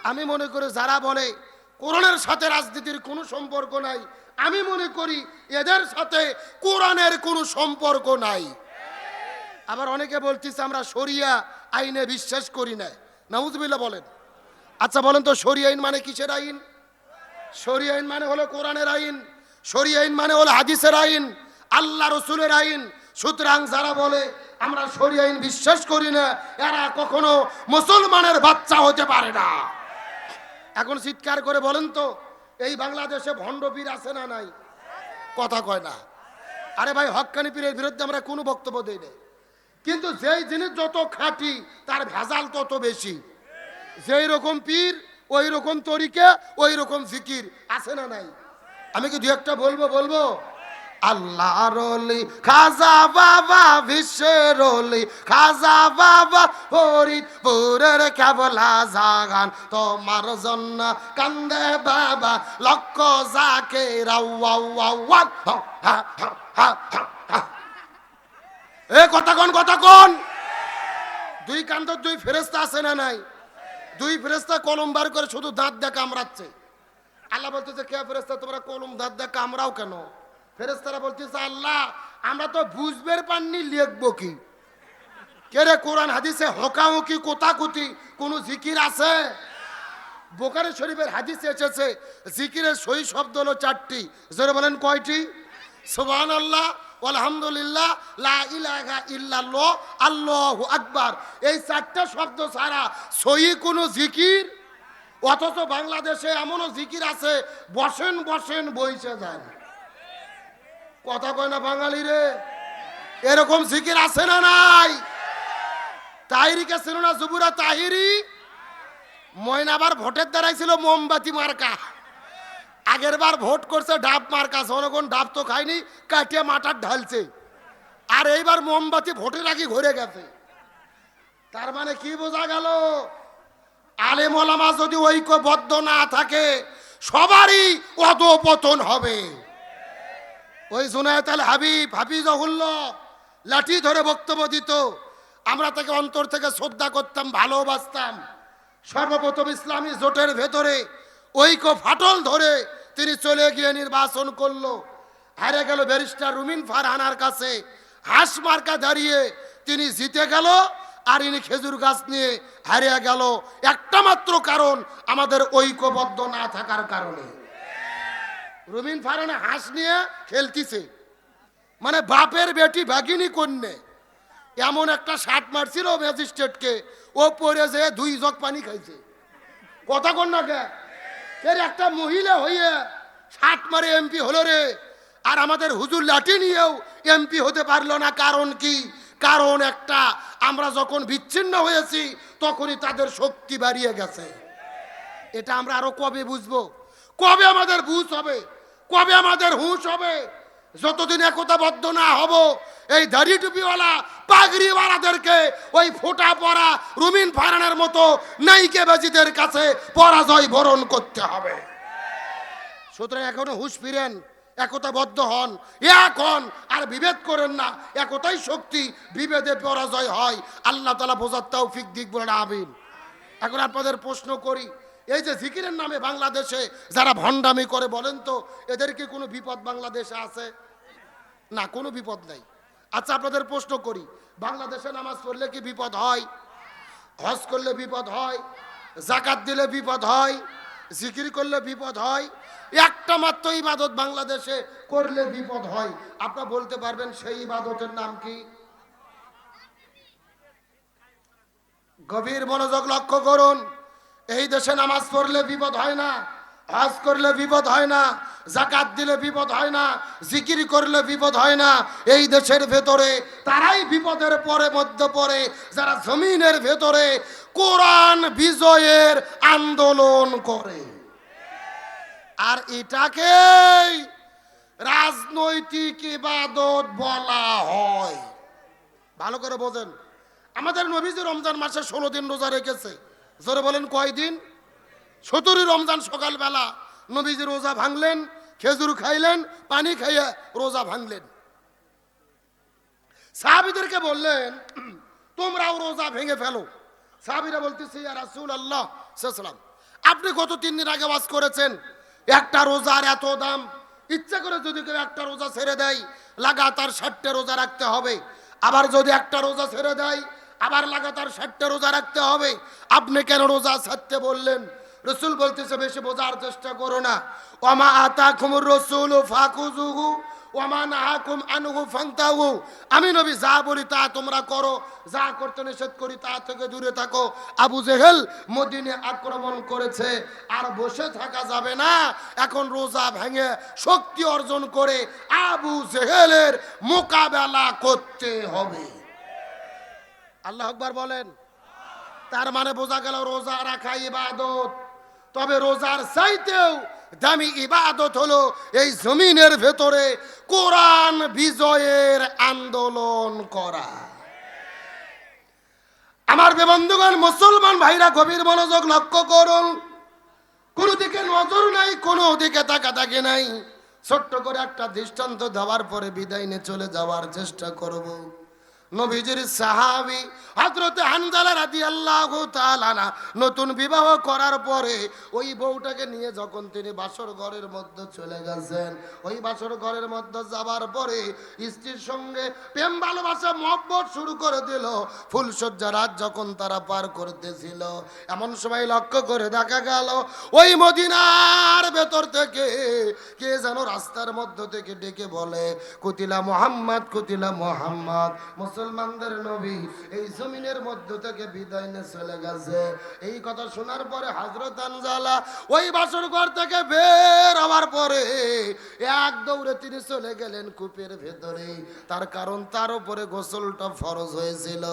আমি মনে করি যারা বলে কোরআনের সাথে রাজনীতির কোনো সম্পর্ক নাই, আমি মনে করি এদের সাথে কোরআনের কোনো সম্পর্ক নাই। আবার অনেকে বলতেছে আমরা শরিয়া আইনে বিশ্বাস করি না। নাউজুবিল্লাহ বলেন। আচ্ছা বলেন তো শরিয়া আইন মানে কিসের আইন? শরিয়া আইন মানে হলো কোরআনের আইন, শরিয়া আইন মানে হলো হাদিসের আইন, আল্লাহ রসুলের আইন। সুতরাং যারা বলে আমরা শরিয়া আইন বিশ্বাস করি না, এরা কখনো মুসলমানের বাচ্চা হতে পারে না। এখন চিৎকার করে বলেন তো এই বাংলাদেশে ভণ্ড পীর আছে না নাই? কথা কয় না। আরে ভাই, হক্কানি পীরের বিরুদ্ধে আমরা কোনো বক্তব্য দেই না, কিন্তু যেই জিনিস যত খাঁটি তার ভেজাল তত বেশি। যেই রকম পীর ওই রকম তরিকা, ওই রকম জিকির, আছে না নাই? আমি কি 2-1টা বলবো? আল্লাহর ওলি খাজা বাবা, বিশ্বের ওলি খাজা বাবা, ফরিদপুরের কেবলা জাগান তোমার জন্য কান্দে বাবা, লক্ষ জাকের এ কথা কোন 2 কান্দর 2 ফেরেশতা আছে না নাই? 2 ফেরেশতা কলম বার করে শুধু দাঁত দিয়ে কামড়াচ্ছে। আল্লাহ বলতেছে কে ফেরেশতা তোমরা কলম ধার দিয়ে কামড়াও কেন? ফেরেশতারা বলতেছে আল্লাহ আমরা তো বুঝবের পাননি লিখবো কি? কে রে কোরআন হাদিসে হকাহুকি কোতাকুতি কোন জিকির আছে? বুখারী শরীফের হাদিসে এসেছে জিকিরের সহি শব্দ হলো 4টি। জোরে বলেন কয়টি? সুবহানাল্লাহ, আলহামদুলিল্লাহ, লা ইলাহা ইল্লাল্লাহ, আল্লাহু আকবার। এই 4টা শব্দ ছাড়া সহি কোনো জিকির। অথচ বাংলাদেশে এমনও জিকির আছে বসেন বসেন বইসে যায়। কথা কয় না বাঙালি রে? এরকম জিকির আছে না নাই? তাহিরিকে ছিল না জুবুরা তাহিরি? ময়নাবার ভোটের দ্বারাই ছিল মোমবাতি মার্কা। আগের বার ভোট করছে ডাব মার্কা, জনগণ ডাব তো খায়নি, কাটিয়ে মাটার ঢালছে। আর এইবার মোমবাতি ভোটের আগে ঘুরে গেছে। তার মানে কি বোঝা গেল? আলেম ওলামা যদি ঐক্যবদ্ধ না থাকে সবারই অধঃপতন হবে। ওই জুনায়েদ আল হাবিব হাফিজাহুল্লাহ লাঠি ধরে বক্তব্য দিত, আমরা তাকে অন্তর থেকে শ্রদ্ধা করতাম, ভালোবাসতাম। সর্বপ্রথম ইসলামী জোটের ভেতরে ঐক্য ফাটল ধরে তিনি চলে গিয়ে নির্বাচন করলো। হারে গেল ব্যারিস্টার রুমিন ফারহানার কাছে, হাঁস মার্কা দাঁড়িয়ে তিনি জিতে গেল। আর ইনি খেজুর গাছ নিয়ে হারিয়ে গেল। একটা মাত্র কারণ, আমাদের ঐক্যবদ্ধ না থাকার কারণে। রুমিন ফারহানা হাঁস নিয়ে খেলতিছে, মানে বাপের বেটি ভাগিনী কন্যে। এমন একটা শার্ট মারছিল ম্যাজিস্ট্রেটকে, ও পরে যে 2 জগ পানি খাইছে। কথা কন না কে? একটা মহিলা হইয়ে শার্ট মারে এমপি হলো রে। আর আমাদের হুজুর লাঠি নিয়েও এমপি হতে পারলো না। কারণ কি? কারণ একটা, আমরা যখন বিচ্ছিন্ন হয়েছি তখনই তাদের শক্তি বাড়িয়ে গেছে। এটা আমরা আরো কবে বুঝবো? কবে আমাদের বুঝ হবে? কবে আমাদের হুঁশ হবে? যতদিন একতাবদ্ধ না হব, এই দাড়ি টুপিওয়ালা পাগড়িওয়ালাদেরকে ওই ফোঁটা পরা রুমিন ফারহানার মতো নাইকেবাজিদের কাছে পরাজয় বরণ করতে হবে। সুতরাং এখনো হুঁশ ফিরেন, একতাবদ্ধ হন, এক হন, আর বিভেদ করেন না। একতাই শক্তি, বিভেদে পরাজয় হয়। আল্লাহ তাআলা বোঝার তৌফিক দিক, বলেন আমিন। এখন আপনাদের প্রশ্ন করি, এই যে জিকিরের নামে বাংলাদেশে যারা ভণ্ডামি করে, বলেন তো এদের কি কোনো বিপদ বাংলাদেশে আছে? না, কোনো বিপদ নাই। আচ্ছা আপনাদের প্রশ্ন করি, বাংলাদেশে নামাজ পড়লে কি বিপদ হয়? হজ করলে বিপদ হয়? যাকাত দিলে বিপদ হয়? জিকির করলে বিপদ হয়? একটা মাত্র ইবাদত বাংলাদেশে করলে বিপদ হয়। আপনারা বলতে পারবেন সেই ইবাদতের নাম কি? গভীর মনোযোগ লক্ষ্য করুন। এই দেশে নামাজ পড়লে বিপদ হয় না, হজ করলে বিপদ হয় না, যাকাত দিলে বিপদ হয় না, জিকির করলে বিপদ হয় না। এই দেশের ভেতরে তারাই বিপদের মধ্যে পড়ে যারা জমিনের ভেতরে কোরআন বিজয়ের আন্দোলন করে। আর এটাকেই রাজনৈতিক ইবাদত বলা হয়। ভালো করে বোঝেন। আমাদের নবীজি রমজান মাসে 16 দিন রোজা রেখেছে। জোরে বলেন কয়দিন? 17 রমজান সকালবেলা নবীজি রোজা ভাঙলেন, খেজুর খাইলেন, পানি খাইয়ে রোজা ভাঙলেন। সাহাবীদেরকে বললেন তোমরাও রোজা ভেঙে ফেলো। সাহাবীরা বলতেছে ইয়া রাসূলুল্লাহ সাল্লাল্লাহু আলাইহি ওয়াসাল্লাম, আপনি গত 3 দিন আগে ওয়াজ করেছেন একটা রোজার এত দাম, ইচ্ছা করে যদি কেউ একটা রোজা ছেড়ে দেয় লাগাতার 60টা রোজা রাখতে হবে। আবার যদি একটা রোজা ছেড়ে দেয় আবার লাগাতার 60টা রোজা রাখতে হবে। আপনি কেন রোজা ছাড়তে বললেন? রাসূল বলতেছে বেশি বোঝার চেষ্টা করো না। ওমা আতাকুমুর রাসূলু ফাকুযুহু ওমা নাহাকুম আনহু ফান্তাহু। আমি নবী যা বলি তা তোমরা করো, যা করতে নিষেধ করি তা থেকে দূরে থাকো। আবু জেহেল মদিনে আক্রমণ করেছে, আর বসে থাকা যাবে না। এখন রোজা ভেঙে শক্তি অর্জন করে আবু জেহেলের মোকাবেলা করতে হবে। আল্লাহু আকবার বলেন। তার মানে বোঝা গেল রোজা রাখা ইবাদত। তবে রোজার চাইতেও দামি ইবাদত হলো এই জমিনের ভেতরে কোরআন বিজয়ের আন্দোলন করা। আমার বন্ধুগণ, মুসলমান ভাইরা গভীর মনোযোগ লক্ষ্য করুন। কোনো দিকে নজর নাই, কোনো দিকে তাকাতাকি নাই। ছোট্ট করে একটা দৃষ্টান্ত দেওয়ার পরে বিদায় নিয়ে চলে যাওয়ার চেষ্টা করব। নবীজির সাহাবী হযরতে হানজালা রাদিয়াল্লাহু তাআলা নতুন বিবাহ করার পরে ওই বউটাকে নিয়ে যখন তিনি বাসর ঘরের মধ্যে চলে গেছেন, ওই বাসর ঘরের মধ্যে যাবার পরে স্ত্রীর সঙ্গে প্রেম ভালোবাসা মহব্বত শুরু করে দিল। ফুলসজ্জা রাত যখন তারা পার করতেছিল, এমন সময় লক্ষ্য করে দেখা গেল ওই মদিনার ভেতর থেকে কে যেন রাস্তার মধ্য থেকে ডেকে বলে, কুতিলা মুহাম্মদ, কুতিলা মুহাম্মদ, মুসলমানদের নবী এই জমিনের মধ্য থেকে বিদায় নিয়ে চলে গেছে। এই কথা শোনার পরে হযরত হানজালা ওই বাসর ঘর থেকে বের হওয়ার পরে এক দৌড়ে তিনি চলে গেলেন কূপের ভেতরে। তার কারণ তার উপরে গোসলটা ফরজ হয়েছিল,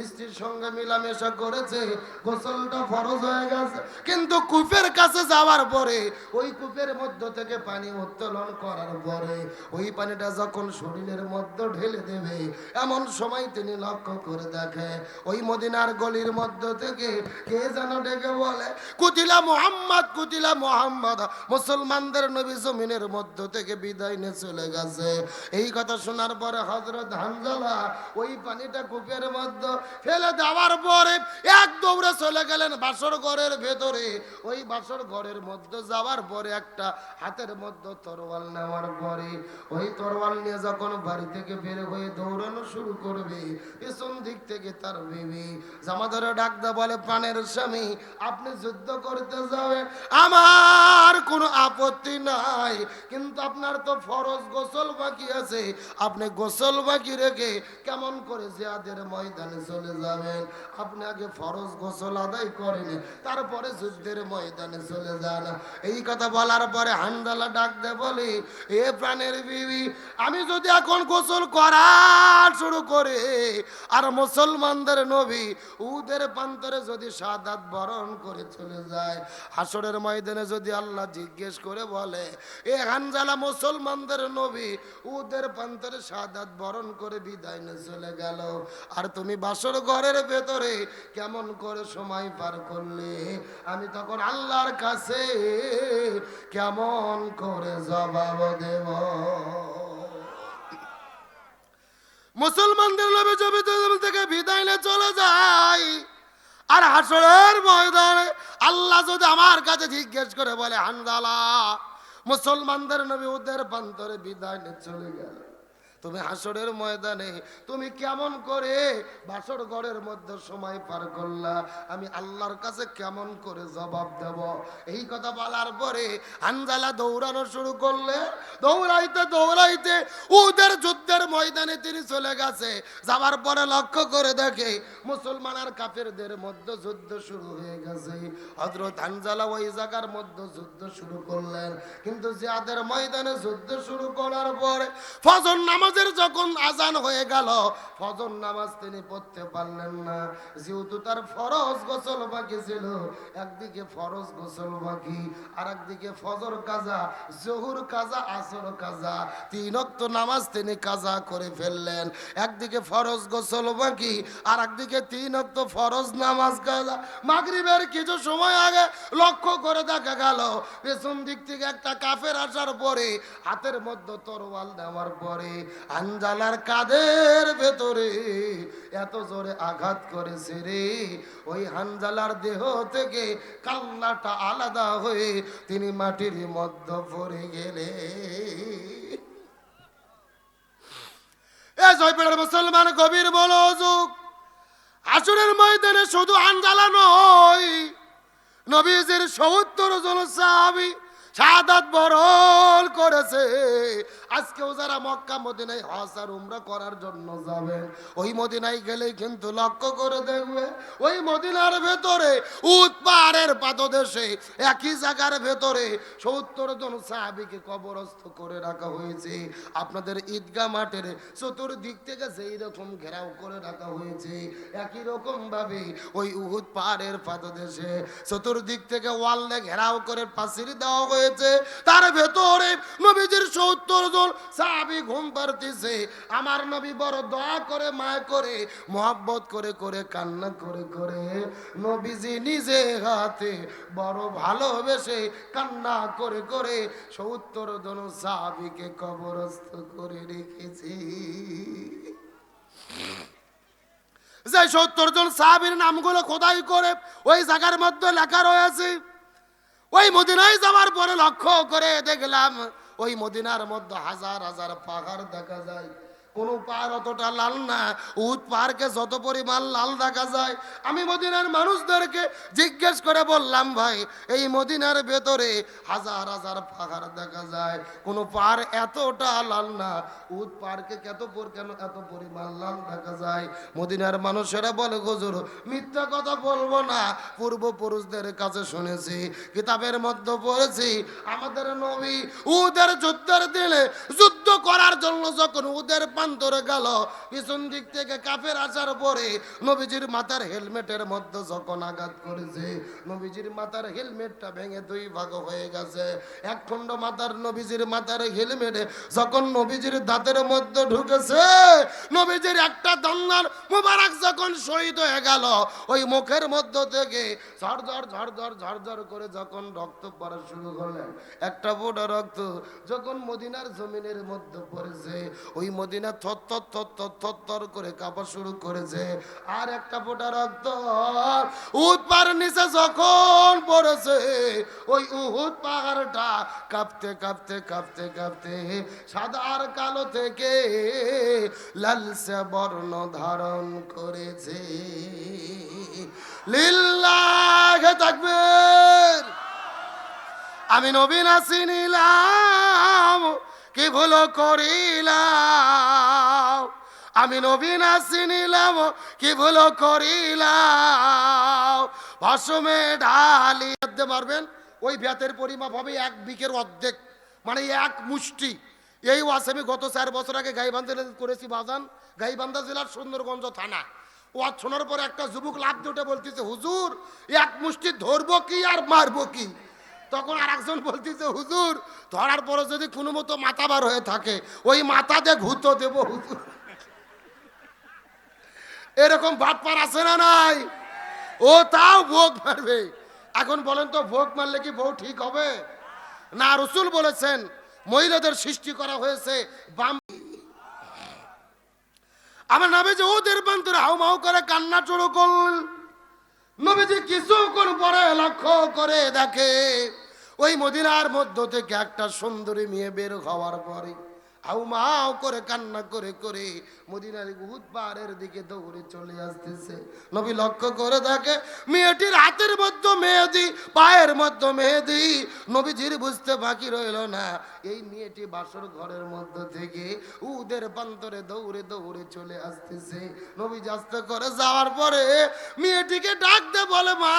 স্ত্রীর সঙ্গে মিলামেশা করেছে, গোসলটা ফরজ হয়ে গেছে। কিন্তু কূপের কাছে যাওয়ার পরে ওই কূপের মধ্য থেকে পানি উত্তোলন করার পরে ওই পানিটা যখন শরীরের মধ্যে ঢেলে দেবে, এমন সময় তিনি লক্ষ্য করে দেখে ওই মদিনার গলির মধ্য থেকে কে যেন ডেকে বলে, কুতিলা মুহাম্মদ, কুতিলা মুহাম্মদ, মুসলমানদের নবী জমিনের মধ্য থেকে বিদায় নিয়ে চলে গেছে। এই কথা শোনার পরে হযরত হানজালা ওই পানিটা কূপের মধ্যে ফেলে দেওয়ার পরে এক দৌড়ে চলে গেলেন বাসর ঘরের ভেতরে। ওই বাসর ঘরের মধ্যে যাওয়ার পরে একটা হাতের মধ্যে তরোয়াল নেওয়ার পরে ওই তরোয়াল নিয়ে যখন বাড়ি থেকে বের হয়ে দৌড়ানো শুরু করবে, পেছন দিক থেকে তার বিবি জামা ধরে ডাকতে বলে, প্রাণের স্বামী আপনি যুদ্ধ করতে যাবেন, আমার কোনো আপত্তি নাই, কিন্তু আপনার তো ফরজ গোসল বাকি আছে, আপনি গোসল বাকি রেখে কেমন করে জিহাদের ময়দানে চলে যাবেন? আপনি আগে ফরজ গোসল আদায় করেন, তারপরে যুদ্ধের ময়দানে চলে যান। এই কথা বলার পরে হানজালা ডাক দে বলে, এ প্রাণের বিবি, আমি যদি এখন গোসল করা শুরু করে আর মুসলমানদের নবী উদের প্রান্তরে যদি শাহাদাত বরণ করে চলে যায়, হাসরের ময়দানে যদি আল্লাহ জিজ্ঞেস করে বলে, এ হানজালা মুসলমানদের নবী উদের প্রান্তরে শাহাদাত বরণ করে বিদায় নিয়ে চলে গেল, আর তুমি বাসর ঘরের ভেতরে কেমন করে সময় পার করলে, আমি তখন আল্লাহর কাছে কেমন করে জবাব দেব? মুসলমানদের নবী জমিন থেকে বিদায় নিয়ে চলে যায়, আর হাসরের ময়দানে আল্লাহ যদি আমার কাছে জিজ্ঞেস করে বলে, হানজালা মুসলমানদের নবী ওদের প্রান্তরে বিদায় নিয়ে চলে গেল, তুমি হাসরের ময়দানে তুমি কেমন করে বাসর ঘরের মধ্যে সময় পার করলা, আমি আল্লাহর কাছে কেমন করে জবাব দেব? এই কথা বলার পরে হানজালা দৌড়ানো শুরু করলে, দৌড়াইতে দৌড়াইতে ওদের যুদ্ধের ময়দানে তিনি চলে গেছে। যাওয়ার পরে লক্ষ্য করে দেখে মুসলমান আর কাফেরদের মধ্যে যুদ্ধ শুরু হয়ে গেছে। হযরত হানজালা ওই জায়গার মধ্যে যুদ্ধ শুরু করলেন, কিন্তু জিহাদের ময়দানে যুদ্ধ শুরু করার পরে ফজর নামাজের যখন আজান হয়ে গেল, ফজর নামাজ তিনি পড়তে পারলেন না, যেহেতু তার ফরজ গোসল বাকি ছিল। একদিকে ফরজ গোসল বাকি, আর একদিকে ফজর কাজা, জোহর কাজা, আসর কাজা, 3 ওয়াক্ত নামাজ তিনি কাজা করে ফেললেন। একদিকে ফরজ গোসল বাকি, আর একদিকে 3 ওয়াক্ত ফরজ নামাজ কাজা। মাগরিবের কিছু সময় আগে লক্ষ্য করে দেখা গেল পেছন দিক থেকে একটা কাফের আসার পরে হাতের মধ্যে তরোয়াল নেওয়ার পরে হানজালার কাঁধের ভেতরে এত জোরে আঘাত করেছে রে, ওই হানজালার দেহ থেকে কাল্লাটা আলাদা হয়ে তিনি মাটির মধ্যে পড়ে গেলে। এ জয়পুরের মুসলমান গভীর মনোযোগ, হাসরের ময়দানে শুধু হানজালা নয়, নবীজির ৭০ জন সাহাবী শাহাদাত বরণ করেছে। আজকেও যারা মক্কা মদিনায় হজ আর উমরা করার জন্য যাবেন, ওই মদিনায় গেলেই কিন্তু লক্ষ্য করে দেখবে ওই মদিনার ভেতরে উট পাহাড়ের পাদদেশে একই জায়গার ভেতরে ৭০ জন সাহাবীকে কবরস্থ করে রাখা হয়েছে। আপনাদের ঈদগাহ মাঠের চতুর্দিক থেকে যেই রকম ঘেরাও করে রাখা হয়েছে, একই রকম ভাবে ওই উহুদ পাহাড়ের পাদদেশে চতুর্দিক থেকে ওয়ালে ঘেরাও করে পাঁচিল দেওয়া হয়েছে। তার ভেতরে নবীজির ৭০ জন সাহাবী ঘুম পাড়তেছে। আমার নবী বড় দয়া করে, মায়া করে, মহব্বত করে করে, কান্না করে করে নবীজি নিজে হাতে বড় ভালোবেসে কান্না করে করে ৭০ জন সাহাবীকে কবরস্থ করে রেখেছি। যে 70 জন সাহাবীর নামগুলো খোদাই করে ওই জায়গার মধ্যে লেখা রয়েছে। ওই মদিনায় যাওয়ার পরে লক্ষ্য করে দেখলাম ওই মদিনার মধ্যে হাজার হাজার পাহাড় দেখা যায়। কোনো পাহাড় অতটা লাল না, উহুদ পাহাড়কে যত পরিমাণ লাল দেখা যায়। আমি মদিনার মানুষদেরকে জিজ্ঞেস করে বললাম, ভাই এই মদিনার ভেতরে হাজার হাজার পাহাড় দেখা যায়, কোনো পাহাড় এতটা লাল না, উহুদ পাহাড়কে কেন এত পরিমাণ লাল দেখা যায়? মদিনার মানুষেরা বলে, হুজুর মিথ্যা কথা বলবো না, পূর্বপুরুষদের কাছে শুনেছি, কিতাবের মধ্যে পড়েছি, আমাদের নবী উহুদের যুদ্ধের দিনে যুদ্ধ করার জন্য যখন উহুদের প্রান্তরে গেল, পিছন দিক থেকে কাফের আসার পরে নবীজির মাথার হেলমেটের মধ্যে যখন আঘাত করেছে, নবীজির মাথার হেলমেটটা ভেঙে দুই ভাগ হয়ে গেছে। এক খণ্ড মাথার নবীজির মাথার হেলমেটে যখন নবীজির দাঁতের মধ্যে ঢুকেছে, নবীজির একটা দন্নার মুবারক যখন শহীদ হয়ে গেল, ওই মুখের মধ্য থেকে ঝরঝর ঝরঝর ঝরঝর করে যখন রক্ত পড়া শুরু করলেন, একটা ফোঁটা রক্ত যখন মদিনার জমিনের মধ্যে পড়েছে, ওই মদিনা থরথর থরথর থরথর করে কাঁপা শুরু করেছে। আর একটা ফোঁটা রক্ত উহুদ পাহাড়ের নিচে যখন পড়েছে, ওই উহুদ পাহাড়টা কাঁপতে কাঁপতে কাঁপতে কাঁপতে সাদা আর কালো থেকে লালসে বর্ণ ধারণ করেছে। লিল্লাহি তাকবীর। আমি নবী না চিনিলাম, কি ভুল করিলাম, আমি নবী না চিনিলাম, কি ভুল করিলাম, ভাসমে ঢালি দিতে পারবেন। ওই ভেতের পরিমাপ হবে 1 বিঘের অর্ধেক, মানে 1 মুষ্টি। এই ওয়াজ আমি গত 4 বছর আগে গাইবান্ধা করেছি বাজান, গাইবান্ধা জেলার সুন্দরগঞ্জ থানা। ওয়াজ শোনার পরে একটা যুবক লাফ দিয়ে উঠে বলতেছে, হুজুর 1 মুষ্টি ধরবো কি আর মারবো কি? তখন আর একজন বলতেছে, হুজুর ধরার পরে যদি কোনো মতো মাথা বার হয়ে থাকে, ওই মাথা দিয়ে ঘুতো দেবো হুজুর। এরকম বাটপার আছে না নাই? ও তাও ভোগ মারবে। এখন বলেন তো, ভোগ মারলে কি বউ ঠিক হবে? না, রাসূল বলেছেন মহিলাদের সৃষ্টি করা হয়েছে বাম। আমার নবীজি ওদের বান্তরে হাউমাউ করে কান্না শুরু করলেন। নবীজি কিছুক্ষণ পরে লক্ষ্য করে দেখে ওই মদিনার মধ্য থেকে একটা সুন্দরী মেয়ে বের হওয়ার পরে হাউমাউ করে কান্না করে করে মদিনার উহুদ পাহাড়ের দিকে দৌড়ে চলে আসতেছে। নবী লক্ষ্য করে দেখে মেয়েটির হাতের মধ্যে মেহেদি, পায়ের মধ্যে মেহেদি। নবীজির বুঝতে বাকি রইল না, এই মেয়েটি বাসর ঘরের মধ্যে থেকে উহুদের প্রান্তরে দৌড়ে দৌড়ে চলে আসতেছে। নবীজি আস্তে করে যাওয়ার পরে মেয়েটিকে ডাক দে, বলে, মা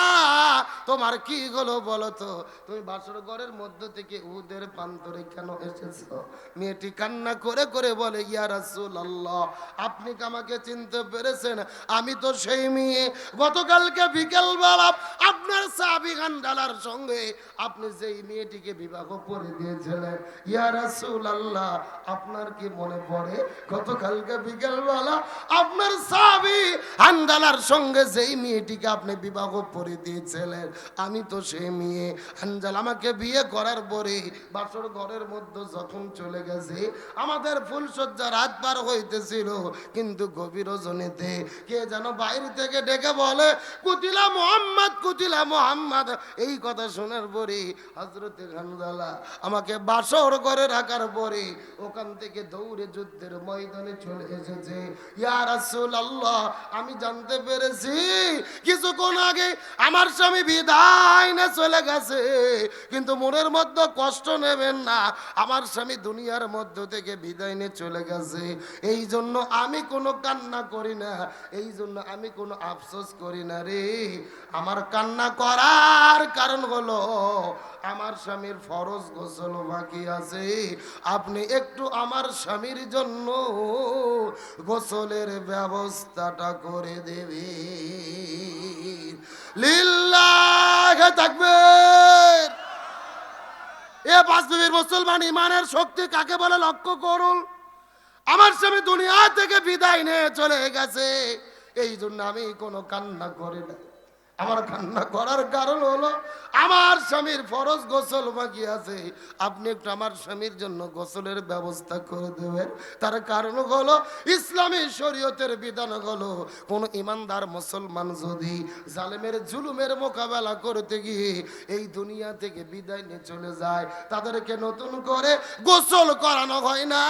তোমার কি হলো বলো তো, তুমি বাসর ঘরের মধ্য থেকে উহুদের প্রান্তরে কেন এসেছো? মেয়েটি কান্না করে করে বলে, ইয়া রাসূলুল্লাহ, আপনি কি আমাকে চিনতে পেরেছেন? আমি তো সেই মেয়ে গতকালকে বিকেলবেলা আপনার সাহাবী হানজালার সঙ্গে আপনি যেই মেয়েটিকে বিবাহ করে দিয়েছিলেন। ইয়া রাসূলুল্লাহ, আপনার কি মনে পড়ে গতকালকে বিকেলবেলা আপনার সাহাবী হানজালার সঙ্গে যেই মেয়েটিকে আপনি বিবাহ করে দিয়েছিলেন? আমি তো সেই মেয়ে। হানজালা আমাকে বিয়ে করার পরে বাসর ঘরের মধ্যে যখন চলে গেছে, আমাদের ফুলসজ্জা রাত পার হইতেছিল, কিন্তু গভীর রজনীতে কে যেন বাইরে থেকে ডেকে বলে, কুতিলা মুহাম্মদ, কুতিলা মুহাম্মদ। এই কথা শোনার পরে হযরতে হানজালা আমাকে বাসর ঘরে রাখার পরে ওখান থেকে দৌড়ে যুদ্ধের ময়দানে চলে এসেছে। ইয়া রাসূলুল্লাহ, আমি জানতে পেরেছি কিছুক্ষণ আগে আমার স্বামী বিদায় না চলে গেছে, কিন্তু মনের মধ্যে কষ্ট নেবেন না, আমার স্বামী দুনিয়ার মধ্য থেকে বিদায় নিয়ে চলে গেছে। এই জন্য আমি কোনো কান্না করি না, এই জন্য আমি কোনো আফসোস করি না রে। আমার কান্না করার কারণ হলো আমার স্বামীর ফরজ গোসল বাকি আছে, আপনি একটু আমার স্বামীর জন্য গোসলের ব্যবস্থাটা করে দেবে। লিল্লাহি তাকবীর। এ বাস্তবের মুসলমান ইমানের শক্তি কাকে বলে লক্ষ্য করুন। আমার স্বামী দুনিয়া থেকে বিদায় নিয়ে চলে গেছে, এই জন্য আমি কোনো কান্না করি না। আমার কান্না করার কারণ হলো আমার স্বামীর ফরজ গোসল বাকি আছে, আপনি একটু আমার স্বামীর জন্য গোসলের ব্যবস্থা করে দেবেন। তার কারণ হলো ইসলামী শরীয়তের বিধান হলো কোন ইমানদার মুসলমান যদি জালেমের জুলুমের মোকাবেলা করতে গিয়ে এই দুনিয়া থেকে বিদায় নিয়ে চলে যায়, তাদেরকে নতুন করে গোসল করানো হয় না,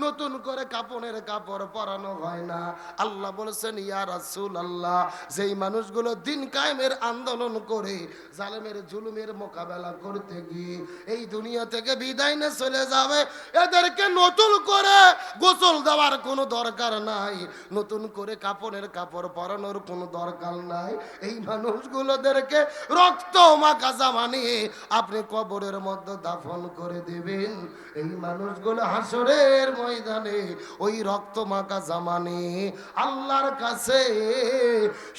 নতুন করে কাপড়ের কাপড় পরানো হয় না। আল্লাহ বলেছেন, ইয়া রাসূলুল্লাহ, যেই মানুষগুলো দিন কায়েমের আন্দোলন করে জালেমের জুলুমের মোকাবেলা করতে গিয়ে এই দুনিয়া থেকে বিদায় নিয়ে চলে যাবে, এদেরকে নতুন করে গোসল দেওয়ার কোনো দরকার নাই, নতুন করে কাপড়ের কাপড় পরানোর কোনো দরকার নাই। এই মানুষগুলোদেরকে রক্ত মাখা জামা নিয়ে আপনি কবরের মধ্যে দাফন করে দেবেন। এই মানুষগুলো হাসরের ময়দানে ওই রক্ত মাখা জামা নিয়ে আল্লাহর কাছে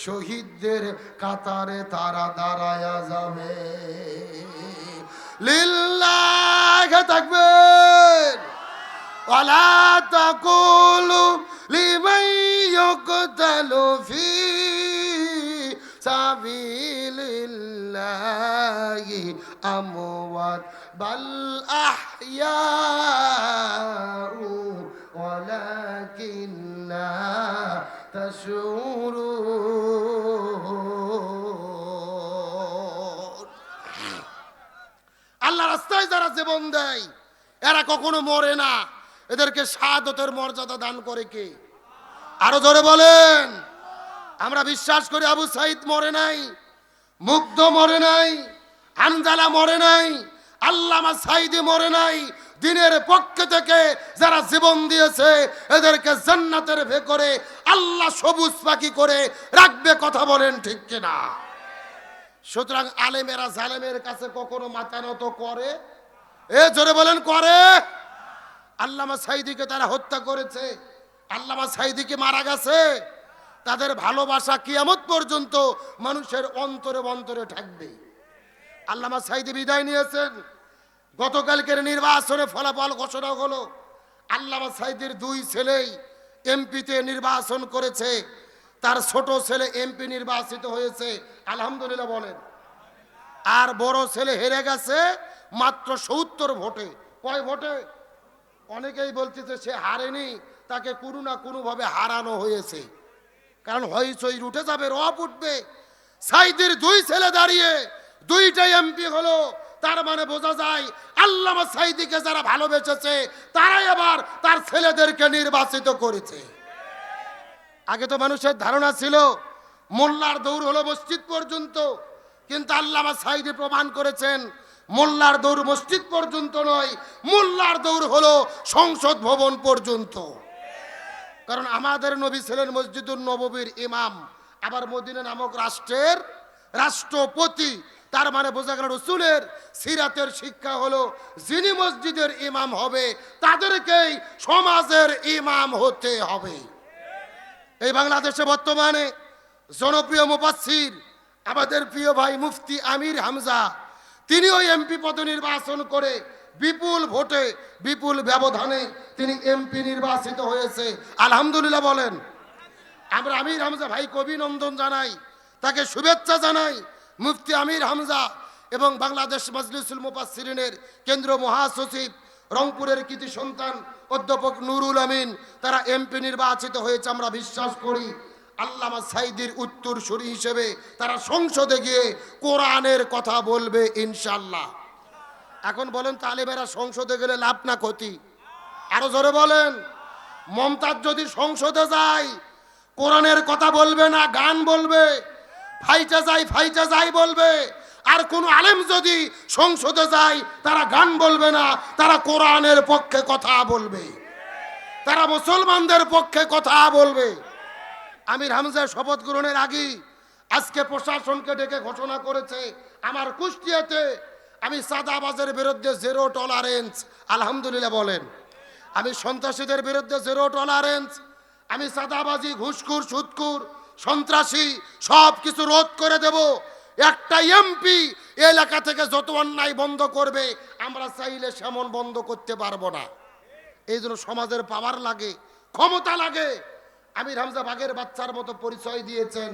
শহীদদের কাতারে তারা দাঁড়ায়া যাবে। লিল্লাহি তাকবীর। ওয়ালা তাকুলু লিমান ইউকতালু ফি সাবিলিল্লাহি আমওয়াত বাল আহইয়াউ ওয়ালাকিন্না তাশউরুন। আল্লাহ রাস্তায় যারা জীবন দেয় এরা কখনো মরে না, এদেরকে শাহাদাতের মর্যাদা দান করে কে? আরো জোরে বলেন। আমরা বিশ্বাস করি আবু সাইদ মরে নাই, মুগ্ধ মরে নাই, হানজালা মরে নাই, আল্লামা সাইদি মরে নাই। দিনের পক্ষ থেকে যারা জীবন দিয়েছে এদেরকে জান্নাতের ভেতরে আল্লাহ সবুজ পাখি করে রাখবে। কথা বলেন ঠিক কিনা? সুতরাং আলেমেরা জালেমের কাছে কখনো মাথা নত করে? এ জোরে বলেন করে? আল্লামা সাইদিকে তারা হত্যা করেছে, আল্লামা সাইদিকে মারা গেছে, তাদের ভালোবাসা কিয়ামত পর্যন্ত মানুষের অন্তরে অন্তরে থাকবে। আল্লামা সাইদি বিদায় নিয়েছেন। গতকালকের নির্বাচনে ফলাফল ঘোষণা হলো, আল্লামা সাইদির দুই ছেলেই এমপিতে নির্বাচন করেছে, তার ছোট ছেলে এমপি নির্বাচিত হয়েছে, আলহামদুলিল্লাহ বলেন। আর বড় ছেলে হেরে গেছে মাত্র ৭০ ভোটে। কয় ভোটে? অনেকেই বলতেছে সে হারেনি, তাকে কোনো না কোনোভাবে হারানো হয়েছে, কারণ হইচই উঠে যাবে, রব উঠবে। সাইদির দুই ছেলে দাঁড়িয়ে দুইটাই এমপি হলো, তার মানে বোঝা যায় আল্লামা সাইদিকে যারা ভালোবেসেছে তারাই আবার তার ছেলেদেরকে নির্বাচিত করেছে। আগে তো মানুষের ধারণা ছিল মোল্লার দৌড় হলো মসজিদ পর্যন্ত, কিন্তু আল্লামা সাইদি প্রমাণ করেছেন মোল্লার দৌড় মসজিদ পর্যন্ত নয়, মোল্লার দৌড় হলো সংসদ ভবন পর্যন্ত। কারণ আমাদের নবী ছিলেন মসজিদুন নববীর ইমাম, আবার মদিনা নামক রাষ্ট্রের রাষ্ট্রপতি। তার মানে বোঝা গেল রসুলের সিরাতের শিক্ষা হলো যিনি মসজিদের ইমাম হবে তাদেরকেই সমাজের ইমাম হতে হবে। এই বাংলাদেশে বর্তমানে জনপ্রিয় মুফাসসির আমাদের প্রিয় ভাই মুফতি আমির হামজা, তিনিও এমপি পদে নির্বাচন করে বিপুল ভোটে বিপুল ব্যবধানে তিনি এমপি নির্বাচিত হয়েছে, আলহামদুলিল্লাহ বলেন। আমরা আমির হামজা ভাইকে অভিনন্দন জানাই, তাকে শুভেচ্ছা জানাই। মুফতি আমির হামজা এবং বাংলাদেশ মাজলিসুল মুফাসসিরিনের কেন্দ্রীয় মহাসচিব রংপুরের কৃতি সন্তান অধ্যাপক নুরুল আমিন, তারা এমপি নির্বাচিত হয়েছে। আমরা বিশ্বাস করি আল্লামা সাইদির উত্তরসূরি হিসেবে তারা সংসদে গিয়ে কোরআনের কথা বলবে ইনশাআল্লাহ। এখন বলেন তালেবেরা সংসদে গেলে লাভ না ক্ষতি? আরো জোরে বলেন। মমতাজ যদি সংসদে যায় কোরআনের কথা বলবে না, গান বলবে, ফাইটা যাই বলবে। আর কোন আলেম যদি সংসদে যায় তারা গান বলবে না, তারা কোরআনের পক্ষে কথা বলবে, তারা মুসলমানদের পক্ষে কথা বলবে। আমির হামজা শপথ গ্রহণের আগে আজকে প্রশাসনকে ডেকে ঘোষণা করেছে আমার কুষ্টিয়াতে আমি চাঁদাবাজের বিরুদ্ধে জিরো টলারেন্স, আলহামদুলিল্লাহ বলেন। আমি সন্ত্রাসীদের বিরুদ্ধে জিরো টলারেন্স, আমি চাঁদাবাজি, ঘুষখোর, সুদখোর, সন্ত্রাসী সব কিছু রোধ করে দেব। একটা এমপি এলাকা থেকে যত অন্যায় বন্ধ করবে আমরা চাইলে সেমন বন্ধ করতে পারবো না। এই জন্য সমাজের পাওয়ার লাগে, ক্ষমতা লাগে। আমির হামজা বাঘের বাচ্চার মতো পরিচয় দিয়েছেন,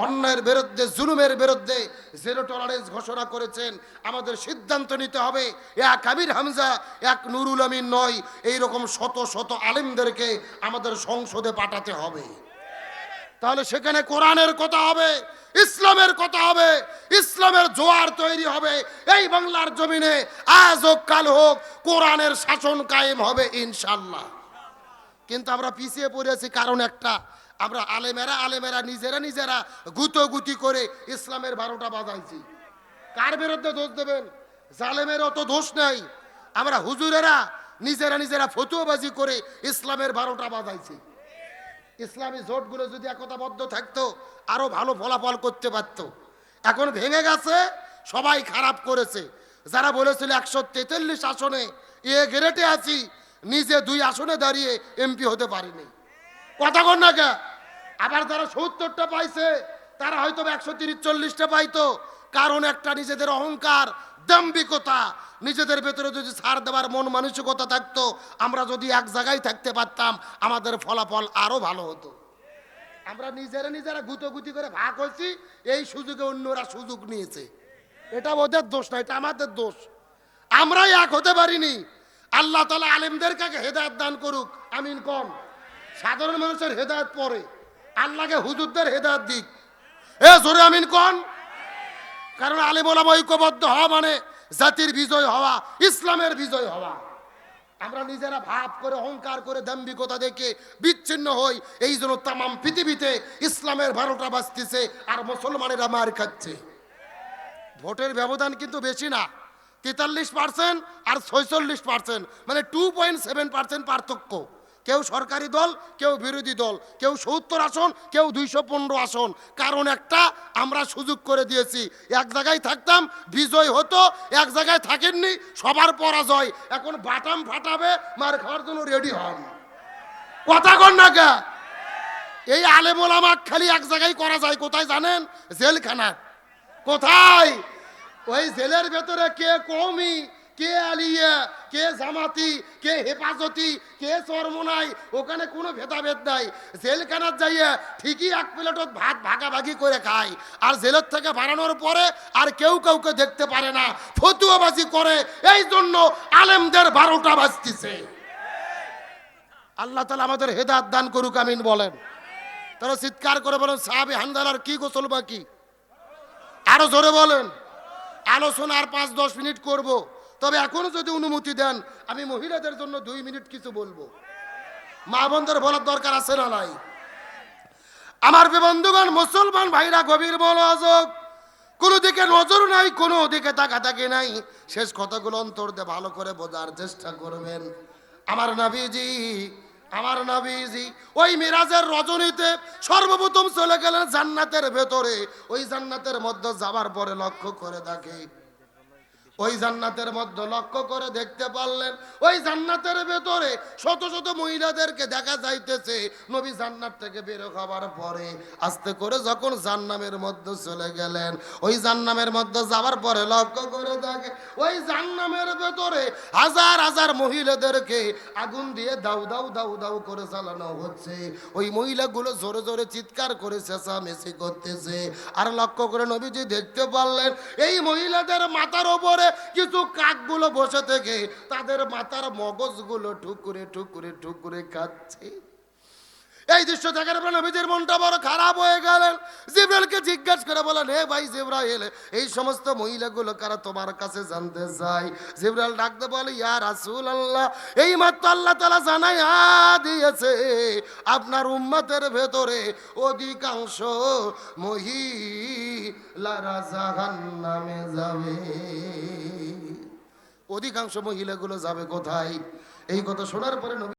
অন্যায়ের বিরুদ্ধে, জুলুমের বিরুদ্ধে জিরো টলারেন্স ঘোষণা করেছেন। আমাদের সিদ্ধান্ত নিতে হবে, এক আমির হামজা, এক নুরুল আমিন নয়, এইরকম শত শত আলেমদেরকে আমাদের সংসদে পাঠাতে হবে। তাহলে সেখানে কোরআনের কথা হবে, ইসলামের কথা হবে, ইসলামের জোয়ার তৈরি হবে। এই বাংলার জমিনে আজ হোক কাল হোক কোরআনের শাসন কায়েম হবে ইনশাল্লাহ। কিন্তু আমরা পিছিয়ে পড়েছি কারণ একটা, আমরা আলেমেরা নিজেরা গুতোগুতি করে ইসলামের 12টা বাজাইছি। কার বিরুদ্ধে দোষ দেবেন? জালেমের অত দোষ নাই। আমরা হুজুরেরা নিজেরা ফতুয়াবাজি করে ইসলামের 12টা বাজাইছি। ইসলামী জোটগুলো যদি একতাবদ্ধ থাকতো আরো ভালো ফলাফল করতে পারত। এখন ভেঙে গেছে, সবাই খারাপ করেছে। যারা বলেছিল 143 আসনে এ গ্রেডে আছি, নিজে 2 আসনে দাঁড়িয়ে এমপি হতে পারেনি। কথা কন না কে? আবার যারা 70টা পাইছে তারা হয়তো 130-40টা পাইতো। কারণ একটা, নিজেদের অহংকার, দাম্ভিকতা, নিজেদের ভেতরে যদি ছাড় দেওয়ার মন মানসিকতা থাকতো, আমরা যদি এক জায়গায় থাকতে পারতাম আমাদের ফলাফল আরো ভালো হতো। আমরা নিজেরা গুতোগুতি করে ভাগ হয়েছি, এই সুযোগে অন্যরা সুযোগ নিয়েছে। এটা ওদের দোষ না, এটা আমাদের দোষ। আমরাই এক হতে পারিনি। আল্লাহ তাআলা আলেমদেরকে হেদায়েত দান করুক, আমিন কম। সাধারণ মানুষের হেদায়েত পরে, আল্লাহকে হুজুরদের হেদায়েত দিক। জোরে আমিন কোন। কারণ আলেম ওলামা ঐক্যবদ্ধ হওয়া মানে জাতির বিজয় হওয়া, ইসলামের বিজয় হওয়া। আমরা নিজেরা ভাব করে, অহংকার করে, দাম্ভিকতা দেখে বিচ্ছিন্ন হই। এই জন্য তামাম পৃথিবীতে ইসলামের 12টা বাজতেছে আর মুসলমানেরা মার খাচ্ছে। ভোটের ব্যবধান কিন্তু বেশি না, 43% আর 46%, মানে 2.7% পার্থক্য। কেউ সরকারি দল, কেউ বিরোধী দল, কেউ 70 আসন, কেউ 215 আসন। কারণ একটা, আমরা সুযোগ করে দিয়েছি। এক জায়গায় থাকতাম বিজয় হতো, এক জায়গায় থাকেননি সবার পরাজয়। এখন বাটাম ফাটাবে, মার খাওয়ার জন্য রেডি হন। কথা কন না কে? এই আলেম ওলামা খালি এক জায়গায় করা যায়, কোথায় জানেন? জেলখানা। কোথায়? ওই জেলের ভেতরে কে কওমি, কে আলিয়া, কে জামাতি, কে হেফাজতি, কে চরমনাই, ওখানে কোনো ভেদাভেদ নাই। জেলখানার যাইয়া ঠিকই এক প্লেটত ভাত ভাগাভাগি করে খায়। আর জেলের থেকে বাড়ানোর পরে আর কেউ কাউকে দেখতে পারে না, ফতুয়াবাজি করে। এই জন্য আলেমদের 12টা বাজতেছে। আল্লাহ তাআলা আমাদের হেদায়েত দান করুক, আমিন বলেন। তারা চিৎকার করে বলেন, সাহাবী হানজালার কি গোসল বাকি? আরো জোরে বলেন। আলোচনা আর 5-10 মিনিট করব, তবে এখনো যদি অনুমতি দেন আমি মহিলাদের জন্য 2 মিনিট কিছু বলবো। মা বোনদের বলার দরকার আছে না নাই? আমার বন্ধুগণ, মুসলমান ভাইরা, গভীর মনোযোগ। কোনো দিকে নজর নাই, কোনো দিকে তাকাতাকি নাই। শেষ কথাগুলো অন্তর দিয়ে ভালো করে বোঝার চেষ্টা করবেন। আমার নবীজি ওই মিরাজের রজনীতে সর্বপ্রথম চলে গেলেন জান্নাতের ভেতরে। ওই জান্নাতের মধ্যে যাবার পরে লক্ষ্য করে দেখে, ওই জান্নাতের মধ্যে লক্ষ্য করে দেখতে পারলেন ওই জান্নাতের ভেতরে শত শত মহিলাদেরকে দেখা যাইতেছে। নবী জান্নাত থেকে বের হবার পরে আস্তে করে যখন জান্নামের মধ্যে চলে গেলেন, ওই জান্নামের মধ্যে যাবার পরে লক্ষ্য করে দেখে ওই জান্নামের ভেতরে হাজার হাজার মহিলাদেরকে আগুন দিয়ে দাউ দাউ দাউ দাউ করে জ্বালানো হচ্ছে। ওই মহিলাগুলো জোরে জোরে চিৎকার করে চেঁচামেচি করতেছে। আর লক্ষ্য করে নবীজি দেখতে পারলেন এই মহিলাদের মাথার ওপরে কিছু কাকগুলো বসে থেকে তাদের মাথার মগজগুলো ঠুকুরে ঠুকুরে ঠুকুরে খাচ্ছে। এই দৃশ্য দেখার পর নবীজির মনটা বড় খারাপ হয়ে গেলেন। জিবরাইলকে জিজ্ঞাসা করে বলেন, হে ভাই জিবরাইল, এই সমস্ত মহিলাগুলো কারা তোমার কাছে জানতে চাই? জিবরাইল ডাকতে বলে, ইয়া রাসূলুল্লাহ, এই মাত্র আল্লাহ তাআলা জানাইয়া দিয়েছে আপনার উম্মতের ভেতরে অধিকাংশ মহিলারা জাহান্নামে যাবে। অধিকাংশ মহিলাগুলো যাবে কোথায়? এই কথা শোনার পরে নবী